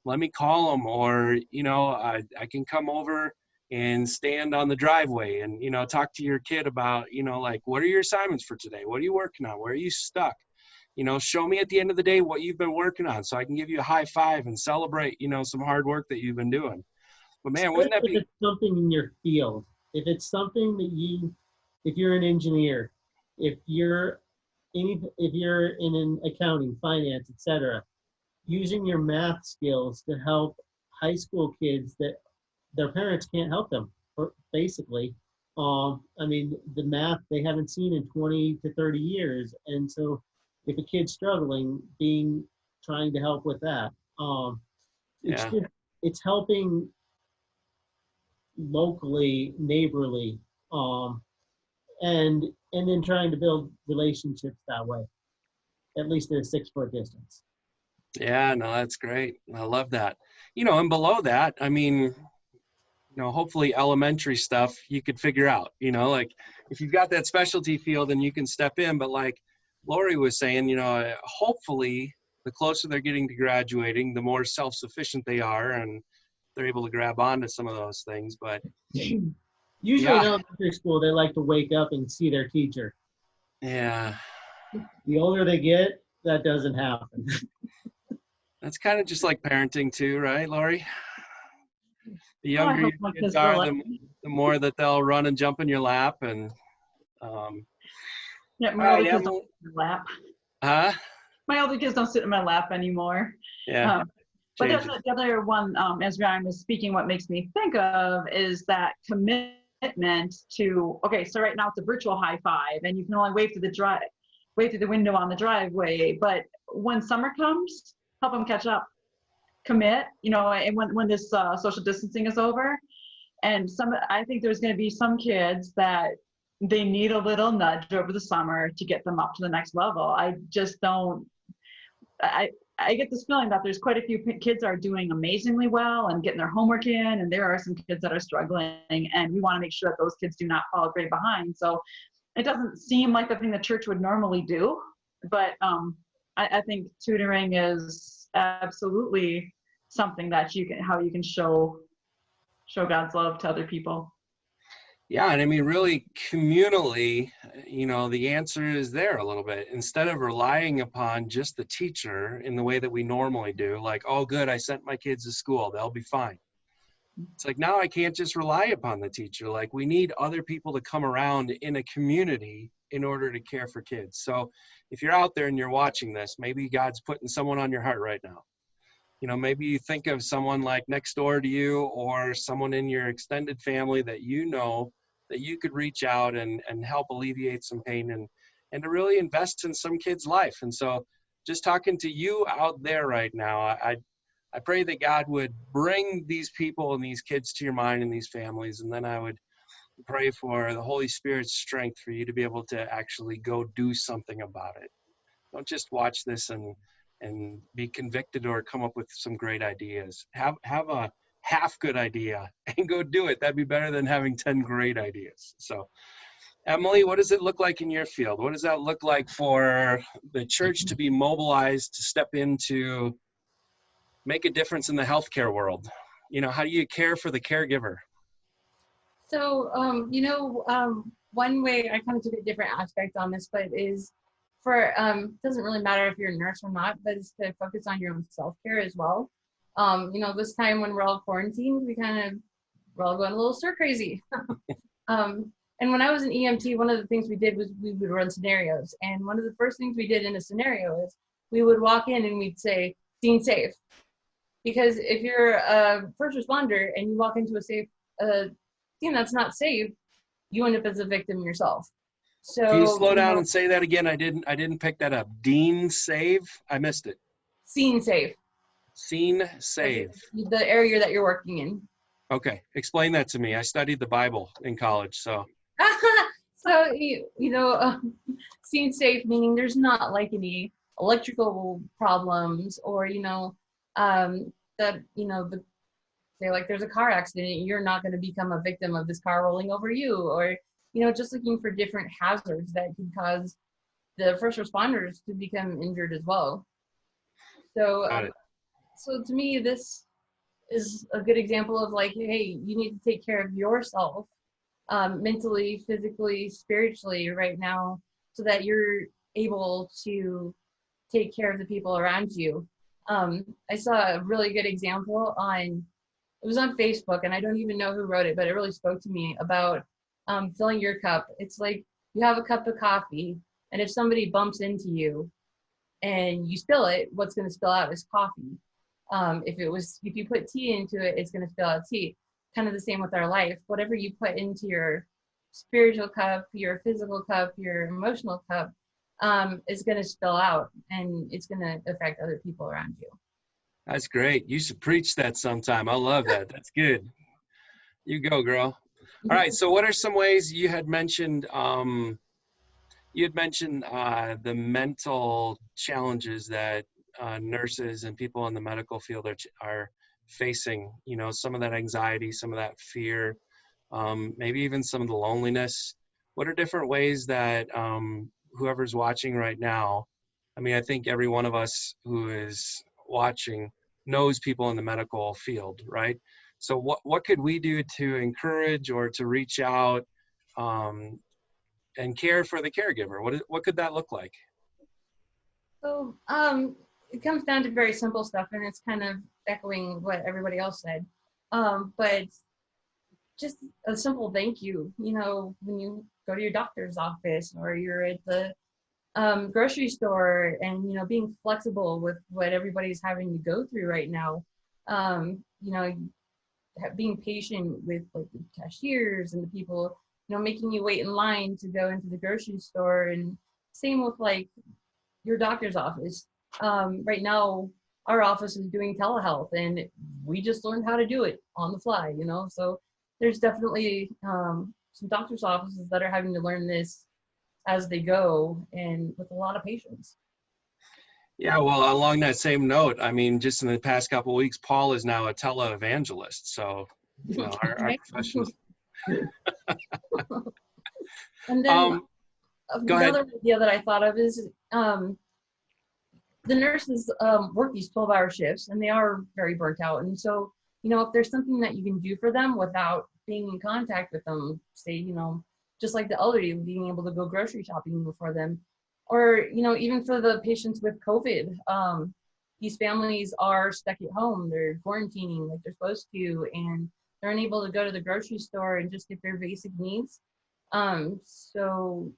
let me call them, or, you know, I can come over and stand on the driveway and, you know, talk to your kid about, you know, like, what are your assignments for today? What are you working on? Where are you stuck? You know, show me at the end of the day what you've been working on so I can give you a high five and celebrate, you know, some hard work that you've been doing. But man, wouldn't that be? If it's something in your field, if it's something that if you're an engineer, if you're in an accounting, finance, etc., using your math skills to help high school kids that their parents can't help them, basically. I mean, the math they haven't seen in 20 to 30 years. And so if a kid's struggling, trying to help with that. It's helping locally, neighborly, and then trying to build relationships that way, at least at a 6-foot distance. Yeah, no, that's great. I love that. You know, and below that, I mean, you know, hopefully elementary stuff you could figure out, you know, like if you've got that specialty field and you can step in, but like Lori was saying, you know, hopefully the closer they're getting to graduating, the more self-sufficient they are and they're able to grab onto some of those things. But usually in elementary school, they like to wake up and see their teacher. Yeah. The older they get, that doesn't happen. That's kind of just like parenting too, right, Lori? The younger your kids are, the more that they'll run and jump in your lap. And yeah, my older kids don't sit in my lap. Huh? My older kids don't sit in my lap anymore. Yeah. But there's the other one, as Ryan was speaking, what makes me think of is that commitment to, okay, so right now it's a virtual high five and you can only wave through the window on the driveway. But when summer comes, help them catch up. Commit, you know, and when this social distancing is over, and I think there's going to be some kids that they need a little nudge over the summer to get them up to the next level. I just don't. I get this feeling that there's quite a few kids are doing amazingly well and getting their homework in, and there are some kids that are struggling, and we want to make sure that those kids do not fall right behind. So it doesn't seem like the thing the church would normally do, but I think tutoring is absolutely something that how you can show God's love to other people. Yeah, and I mean, really communally, you know, the answer is there a little bit. Instead of relying upon just the teacher in the way that we normally do, like, oh, good, I sent my kids to school, they'll be fine. It's like, now I can't just rely upon the teacher. Like, we need other people to come around in a community in order to care for kids. So if you're out there and you're watching this, maybe God's putting someone on your heart right now. You know, maybe you think of someone like next door to you or someone in your extended family that you know that you could reach out and help alleviate some pain and to really invest in some kid's life. And so just talking to you out there right now, I pray that God would bring these people and these kids to your mind and these families. And then I would pray for the Holy Spirit's strength for you to be able to actually go do something about it. Don't just watch this and be convicted or come up with some great ideas. Have a half good idea and go do it. That'd be better than having 10 great ideas. So Emily, what does it look like in your field? What does that look like for the church to be mobilized to step into, make a difference in the healthcare world? You know, how do you care for the caregiver? So, one way I kind of took a different aspect on this, but is for, doesn't really matter if you're a nurse or not, but is to focus on your own self-care as well. This time when we're all quarantined, we're all going a little stir crazy. And when I was an EMT, one of the things we did was we would run scenarios. And one of the first things we did in a scenario is we would walk in and we'd say, scene safe. Because if you're a first responder and you walk into a scene that's not safe, you end up as a victim yourself. So can you slow down and say that again? I didn't pick that up. Dean save? I missed it. Scene safe. Scene save. The area that you're working in. Okay, explain that to me. I studied the Bible in college, so. So, scene safe, meaning there's not like any electrical problems or, say like there's a car accident, you're not going to become a victim of this car rolling over you, or, just looking for different hazards that could cause the first responders to become injured as well. So, so to me, this is a good example of like, hey, you need to take care of yourself, mentally, physically, spiritually right now, so that you're able to take care of the people around you. I saw a really good example it was on Facebook, and I don't even know who wrote it, but it really spoke to me about filling your cup. It's like you have a cup of coffee, and if somebody bumps into you and you spill it, what's going to spill out is coffee. If you put tea into it, it's going to spill out tea. Kind of the same with our life. Whatever you put into your spiritual cup, your physical cup, your emotional cup, is going to spill out, and it's going to affect other people around you. That's great. You should preach that sometime. I love that. That's good. You go, girl. All right. So what are some ways you had mentioned, the mental challenges that nurses and people in the medical field are facing, some of that anxiety, some of that fear, maybe even some of the loneliness. What are different ways that whoever's watching right now, I think every one of us who is watching knows people in the medical field, right? So what could we do to encourage or to reach out and care for the caregiver? What could that look like? So it comes down to very simple stuff, and it's kind of echoing what everybody else said. But just a simple thank you, when you go to your doctor's office or you're at the grocery store, and being flexible with what everybody's having to go through right now. Being patient with like the cashiers and the people, making you wait in line to go into the grocery store, and same with like your doctor's office. Right now, our office is doing telehealth, and we just learned how to do it on the fly, so there's definitely some doctor's offices that are having to learn this as they go, and with a lot of patience. Yeah, well, along that same note, just in the past couple of weeks, Paul is now a televangelist. So, our profession is... And then another idea that I thought of is the nurses work these 12-hour shifts, and they are very burnt out. And so, if there's something that you can do for them without being in contact with them, say, just like the elderly, being able to go grocery shopping for them, or, even for the patients with COVID, these families are stuck at home. They're quarantining like they're supposed to, and they're unable to go to the grocery store and just get their basic needs. So,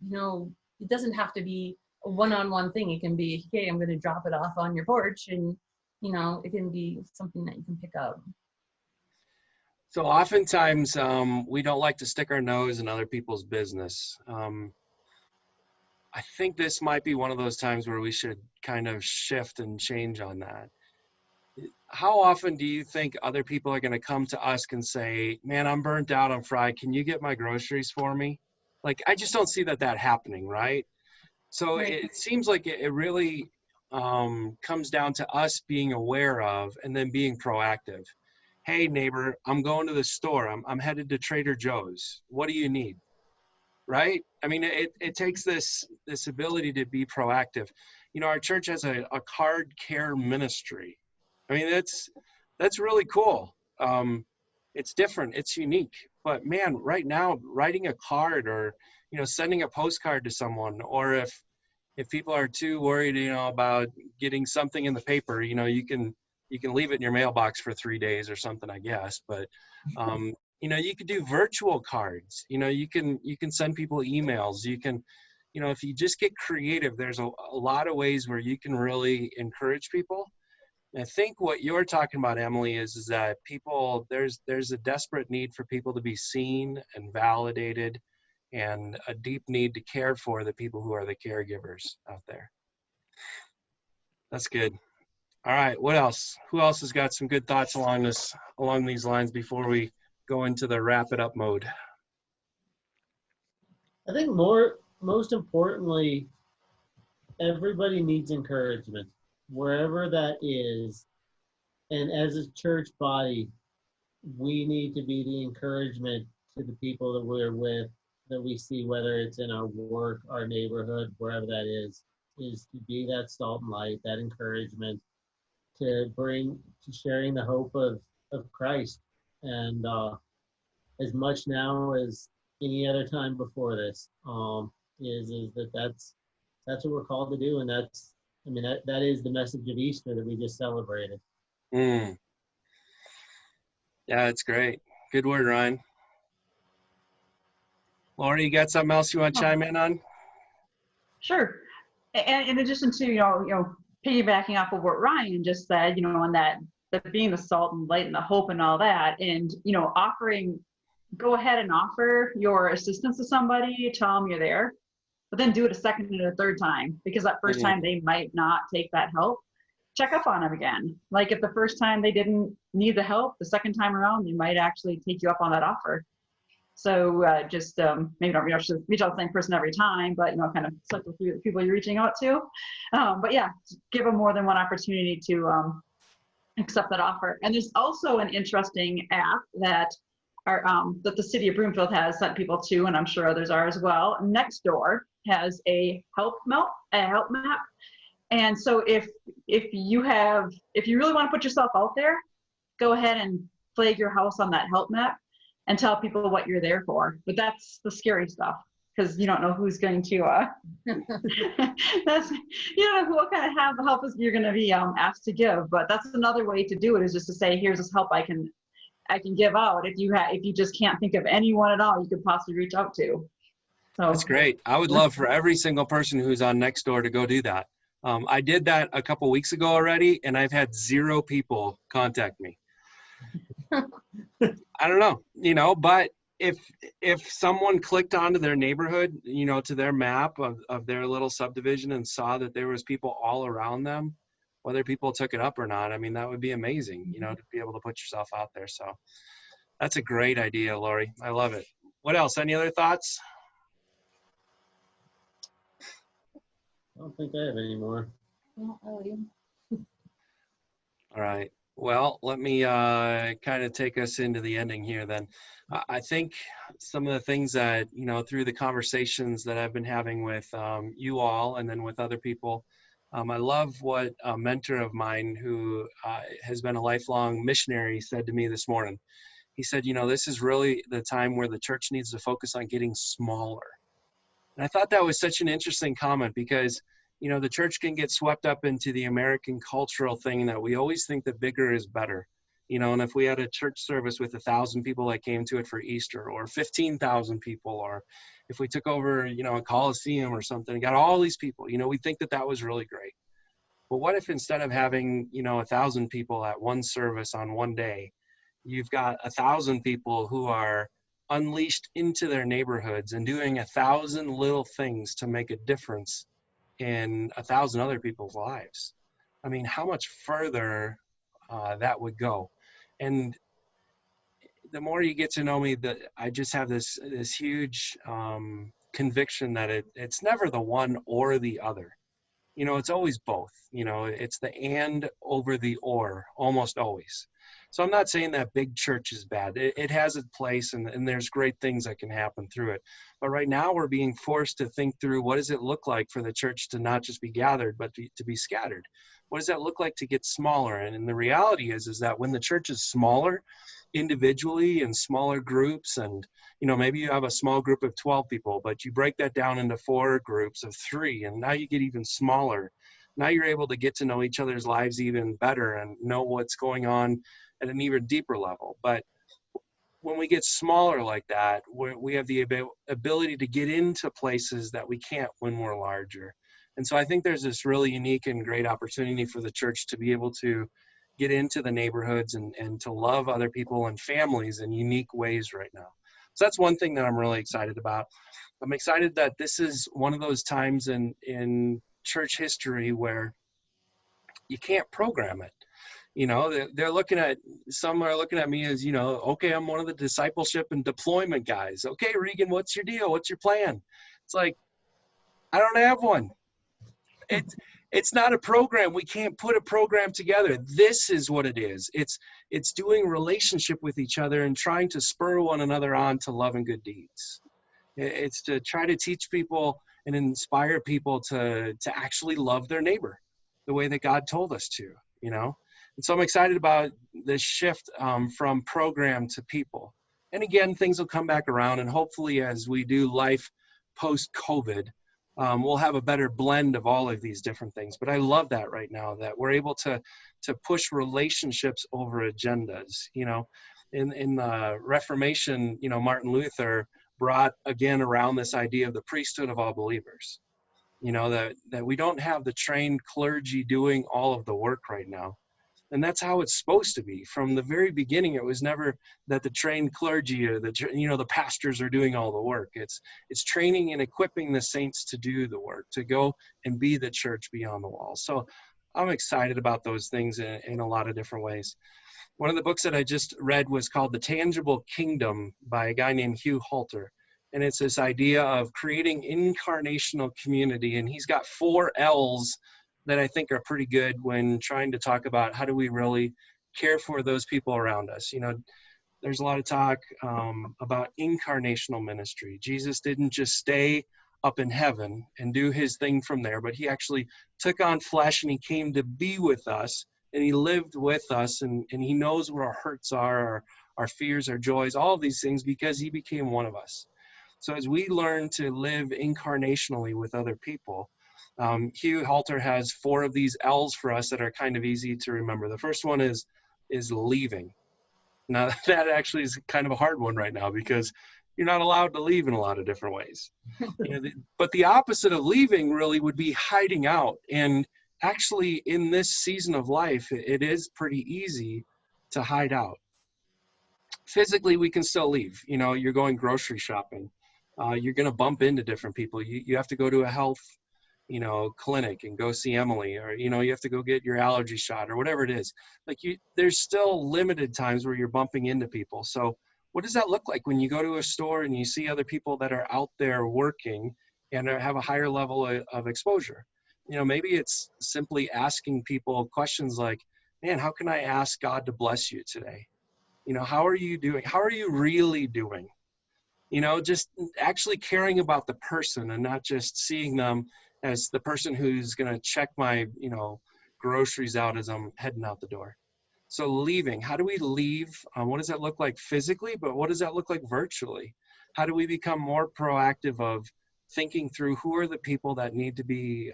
it doesn't have to be a one-on-one thing. It can be, hey, I'm going to drop it off on your porch, and, it can be something that you can pick up. So oftentimes we don't like to stick our nose in other people's business. I think this might be one of those times where we should kind of shift and change on that. How often do you think other people are going to come to us and say, man, I'm burnt out on Friday. Can you get my groceries for me? Like, I just don't see that happening, right? So Right. it seems like it really comes down to us being aware of and then being proactive. Hey, neighbor, I'm going to the store. I'm headed to Trader Joe's. What do you need? Right? I mean, it takes this ability to be proactive. Our church has a card care ministry. I mean, that's really cool. It's different, it's unique. But man, right now, writing a card or sending a postcard to someone, or if people are too worried, about getting something in the paper, you can leave it in your mailbox for 3 days or something, I guess. But you could do virtual cards. You can send people emails. You can, if you just get creative, there's a lot of ways where you can really encourage people. And I think what you're talking about, Emily, is that people, there's a desperate need for people to be seen and validated, and a deep need to care for the people who are the caregivers out there. That's good. All right, what else? Who else has got some good thoughts along these lines before we go into the wrap it up mode? I think most importantly, everybody needs encouragement, wherever that is. And as a church body, we need to be the encouragement to the people that we're with, that we see, whether it's in our work, our neighborhood, wherever that is to be that salt and light, that encouragement, to sharing the hope of Christ. And as much now as any other time before this, is that's what we're called to do. And that is the message of Easter that we just celebrated. Yeah, it's great. Good word, Ryan. Laura, you got something else you want to chime in on? Sure. And in addition to, piggybacking off of what Ryan just said, on that being the salt and light and the hope and all that, and, go ahead and offer your assistance to somebody, tell them you're there, but then do it a second and a third time, because that first time they might not take that help. Check up on them again. Like, if the first time they didn't need the help, the second time around, they might actually take you up on that offer. So just maybe don't reach out to the same person every time, but, kind of cycle through the people you're reaching out to. But yeah, give them more than one opportunity to accept that offer. And there's also an interesting app that that the city of Broomfield has sent people to, and I'm sure others are as well. Nextdoor has a help map. And so if you really want to put yourself out there, go ahead and flag your house on that help map and tell people what you're there for. But that's the scary stuff, because you don't know who's going to what kind of help you're going to be asked to give. But that's another way to do it, is just to say, here's this help I can give out. If you just can't think of anyone at all you could possibly reach out to. So that's great. I would love for every single person who's on Nextdoor to go do that. I did that a couple weeks ago already, and I've had 0 people contact me. I don't know, but if someone clicked onto their neighborhood, to their map of their little subdivision, and saw that there was people all around them, whether people took it up or not, I mean, that would be amazing, to be able to put yourself out there. So that's a great idea, Lori. I love it. What else? Any other thoughts? I don't think I have any more. Not really. All right. Well, let me kind of take us into the ending here then. I think some of the things that, through the conversations that I've been having with you all, and then with other people, I love what a mentor of mine who has been a lifelong missionary said to me this morning. He said, this is really the time where the church needs to focus on getting smaller. And I thought that was such an interesting comment, because the church can get swept up into the American cultural thing that we always think that bigger is better. And if we had a church service with 1,000 people that came to it for Easter, or 15,000 people, or if we took over, a Coliseum or something, got all these people, we think that was really great. But what if instead of having, 1,000 people at one service on one day, you've got 1,000 people who are unleashed into their neighborhoods and doing 1,000 little things to make a difference in 1,000 other people's lives? I mean, how much further that would go. And the more you get to know me, that I just have this huge conviction that it's never the one or the other. It's always both. It's the and over the or, almost always. So I'm not saying that big church is bad. It has its place, and there's great things that can happen through it. But right now we're being forced to think through, what does it look like for the church to not just be gathered, but to be scattered? What does that look like to get smaller? And the reality is that when the church is smaller individually, in smaller groups, and maybe you have a small group of 12 people, but you break that down into 4 groups of 3, and now you get even smaller. Now you're able to get to know each other's lives even better and know what's going on at an even deeper level. But when we get smaller like that, we have the ability to get into places that we can't when we're larger. And so I think there's this really unique and great opportunity for the church to be able to get into the neighborhoods and to love other people and families in unique ways right now. So that's one thing that I'm really excited about. I'm excited that this is one of those times in church history where you can't program it. They're looking at, some are looking at me as, okay, I'm one of the discipleship and deployment guys. Okay, Regan, what's your deal? What's your plan? It's like, I don't have one. It's not a program. We can't put a program together. This is what it is. It's doing relationship with each other and trying to spur one another on to love and good deeds. It's to try to teach people and inspire people to actually love their neighbor the way that God told us to, And so I'm excited about this shift from program to people. And again, things will come back around, and hopefully as we do life post-COVID, we'll have a better blend of all of these different things. But I love that right now, that we're able to push relationships over agendas. In the Reformation, Martin Luther brought again around this idea of the priesthood of all believers. That we don't have the trained clergy doing all of the work right now. And that's how it's supposed to be. From the very beginning, it was never that the trained clergy or the pastors are doing all the work. It's training and equipping the saints to do the work, to go and be the church beyond the walls. So I'm excited about those things in a lot of different ways. One of the books that I just read was called The Tangible Kingdom by a guy named Hugh Halter. And it's this idea of creating incarnational community. And he's got 4 L's that I think are pretty good when trying to talk about how do we really care for those people around us. There's a lot of talk about incarnational ministry. Jesus didn't just stay up in heaven and do his thing from there, but he actually took on flesh, and he came to be with us, and he lived with us, and he knows where our hurts are, our fears, our joys, all of these things, because he became one of us. So as we learn to live incarnationally with other people, Hugh Halter has 4 of these L's for us that are kind of easy to remember. The first one is leaving. Now, that actually is kind of a hard one right now, because you're not allowed to leave in a lot of different ways. But the opposite of leaving really would be hiding out. And actually, in this season of life, it is pretty easy to hide out. Physically, we can still leave. You're going grocery shopping. You're going to bump into different people. You have to go to a health clinic and go see Emily, or, you have to go get your allergy shot or whatever it is. There's still limited times where you're bumping into people. So what does that look like when you go to a store and you see other people that are out there working and have a higher level of exposure? Maybe it's simply asking people questions like, man, how can I ask God to bless you today? How are you doing? How are you really doing? Just actually caring about the person and not just seeing them as the person who's going to check my, groceries out as I'm heading out the door. So leaving, how do we leave? What does that look like physically, but what does that look like virtually? How do we become more proactive of thinking through who are the people that need to be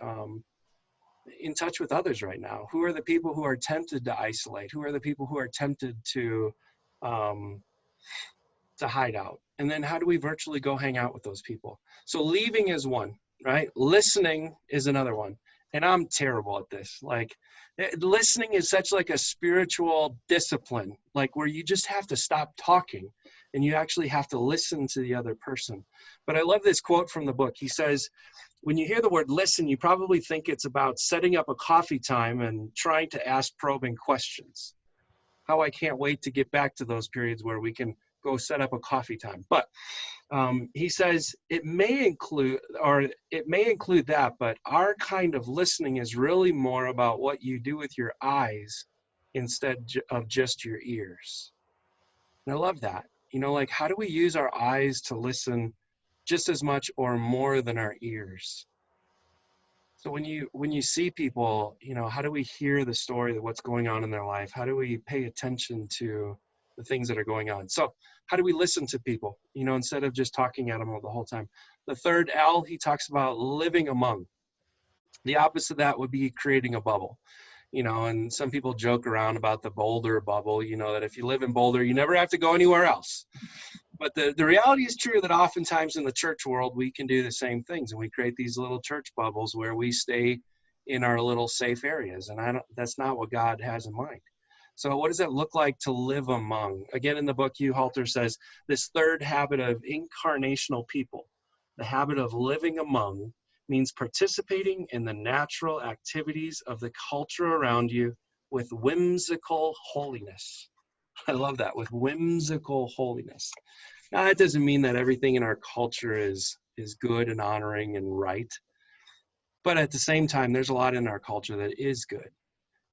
in touch with others right now? Who are the people who are tempted to isolate? Who are the people who are tempted to hide out? And then how do we virtually go hang out with those people? So leaving is one, right? Listening is another one. And I'm terrible at this. Like, listening is such like a spiritual discipline, like where you just have to stop talking and you actually have to listen to the other person. But I love this quote from the book. He says, when you hear the word listen, you probably think it's about setting up a coffee time and trying to ask probing questions. How I can't wait to get back to those periods where we can go set up a coffee time. But he says it may include that, but our kind of listening is really more about what you do with your eyes instead of just your ears. And I love that. You know, like, how do we use our eyes to listen just as much or more than our ears? So when you see people, you know, how do we hear the story of what's going on in their life? How do we pay attention to the things that are going on? So how do we listen to people, you know, instead of just talking at them the whole time? The third L, he talks about living among. The opposite of that would be creating a bubble, you know, and some people joke around about the Boulder bubble, you know, that if you live in Boulder, you never have to go anywhere else. But the reality is true that oftentimes in the church world, we can do the same things, and we create these little church bubbles where we stay in our little safe areas. And that's not what God has in mind. So what does that look like to live among? Again, in the book, Hugh Halter says this third habit of incarnational people, the habit of living among, means participating in the natural activities of the culture around you with whimsical holiness. I love that, with whimsical holiness. Now, that doesn't mean that everything in our culture is good and honoring and right. But at the same time, there's a lot in our culture that is good.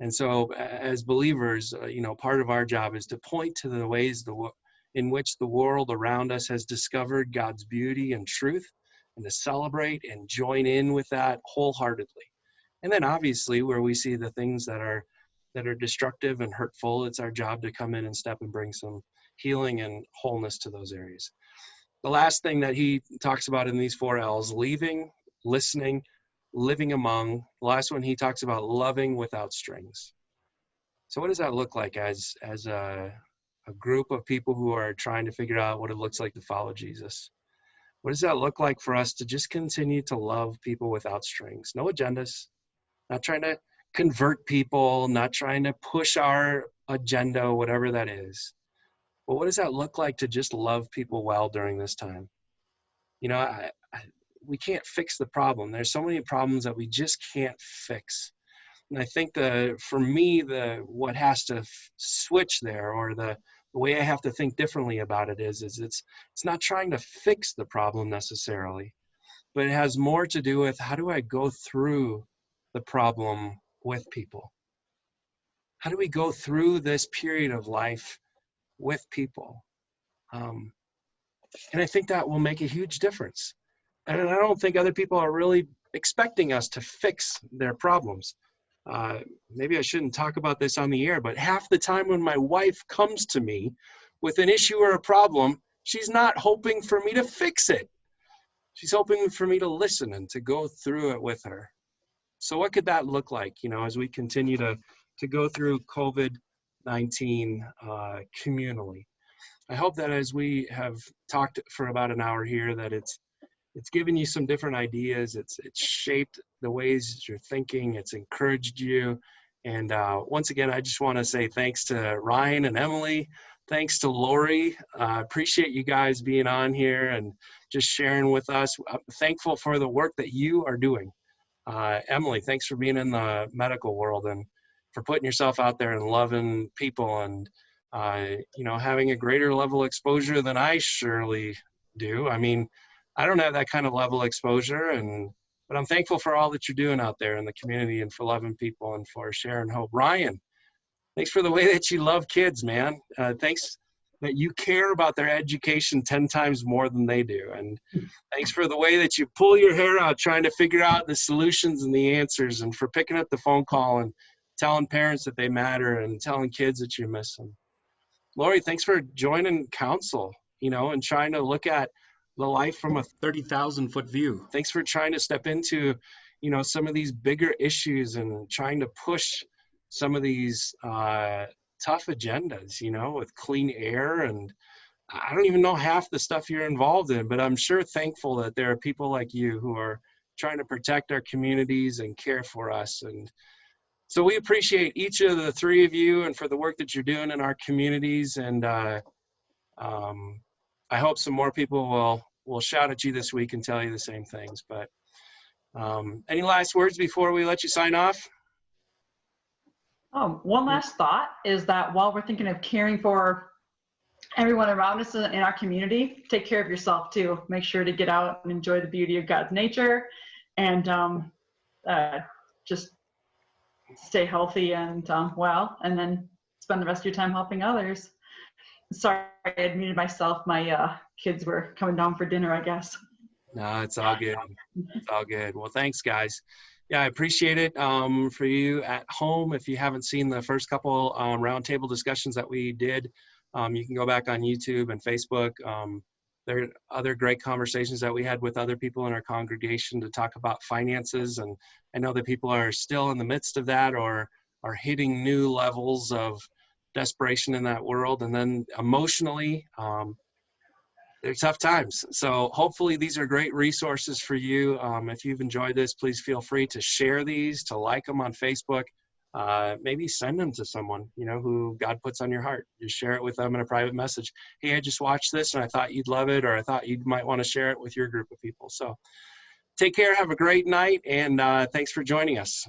And so as believers, you know, part of our job is to point to the ways in which the world around us has discovered God's beauty and truth, and to celebrate and join in with that wholeheartedly. And then obviously where we see the things that are destructive and hurtful, it's our job to come in and step and bring some healing and wholeness to those areas. The last thing that he talks about in these 4 L's, leaving, listening, living among. The last one, he talks about loving without strings. So what does that look like as a group of people who are trying to figure out what it looks like to follow Jesus? What does that look like for us to just continue to love people without strings? No agendas, not trying to convert people, not trying to push our agenda, whatever that is. But what does that look like to just love people well during this time? You know, we can't fix the problem. There's so many problems that we just can't fix. And I think for me, what has to switch there, or the way I have to think differently about it is it's not trying to fix the problem necessarily, but it has more to do with how do I go through the problem with people? How do we go through this period of life with people? And I think that will make a huge difference. And I don't think other people are really expecting us to fix their problems. Maybe I shouldn't talk about this on the air, but half the time when my wife comes to me with an issue or a problem, she's not hoping for me to fix it. She's hoping for me to listen and to go through it with her. So what could that look like, you know, as we continue to go through COVID-19 communally? I hope that as we have talked for about an hour here, that it's given you some different ideas. It's shaped the ways you're thinking. It's encouraged you. And once again, I just want to say thanks to Ryan and Emily. Thanks to Lori. Appreciate you guys being on here and just sharing with us. I'm thankful for the work that you are doing. Emily, thanks for being in the medical world and for putting yourself out there and loving people and, you know, having a greater level of exposure than I surely do. I mean, I don't have that kind of level of exposure, but I'm thankful for all that you're doing out there in the community and for loving people and for sharing hope. Ryan, thanks for the way that you love kids, man. Thanks that you care about their education 10 times more than they do. And thanks for the way that you pull your hair out trying to figure out the solutions and the answers, and for picking up the phone call and telling parents that they matter and telling kids that you miss them. Lori, thanks for joining council, you know, and trying to look at the life from a 30,000 foot view. Thanks for trying to step into you know, some of these bigger issues and trying to push some of these tough agendas, you know, with clean air. And I don't even know half the stuff you're involved in, but I'm sure thankful that there are people like you who are trying to protect our communities and care for us. And so we appreciate each of the three of you and for the work that you're doing in our communities. And I hope some more people will shout at you this week and tell you the same things. But any last words before we let you sign off? One last thought is that while we're thinking of caring for everyone around us in our community, take care of yourself too. Make sure to get out and enjoy the beauty of God's nature, and just stay healthy and well, and then spend the rest of your time helping others. Sorry, I had muted myself. My kids were coming down for dinner, I guess. No, it's all good. It's all good. Well, thanks, guys. Yeah, I appreciate it. For you at home, if you haven't seen the first couple roundtable discussions that we did, you can go back on YouTube and Facebook. There are other great conversations that we had with other people in our congregation to talk about finances. And I know that people are still in the midst of that or are hitting new levels of desperation in that world. And then emotionally, they're tough times. So hopefully these are great resources for you. If you've enjoyed this, please feel free to share these, to like them on Facebook. Maybe send them to someone, you know, who God puts on your heart. Just share it with them in a private message. Hey, I just watched this and I thought you'd love it, or I thought you might want to share it with your group of people. So take care. Have a great night. And thanks for joining us.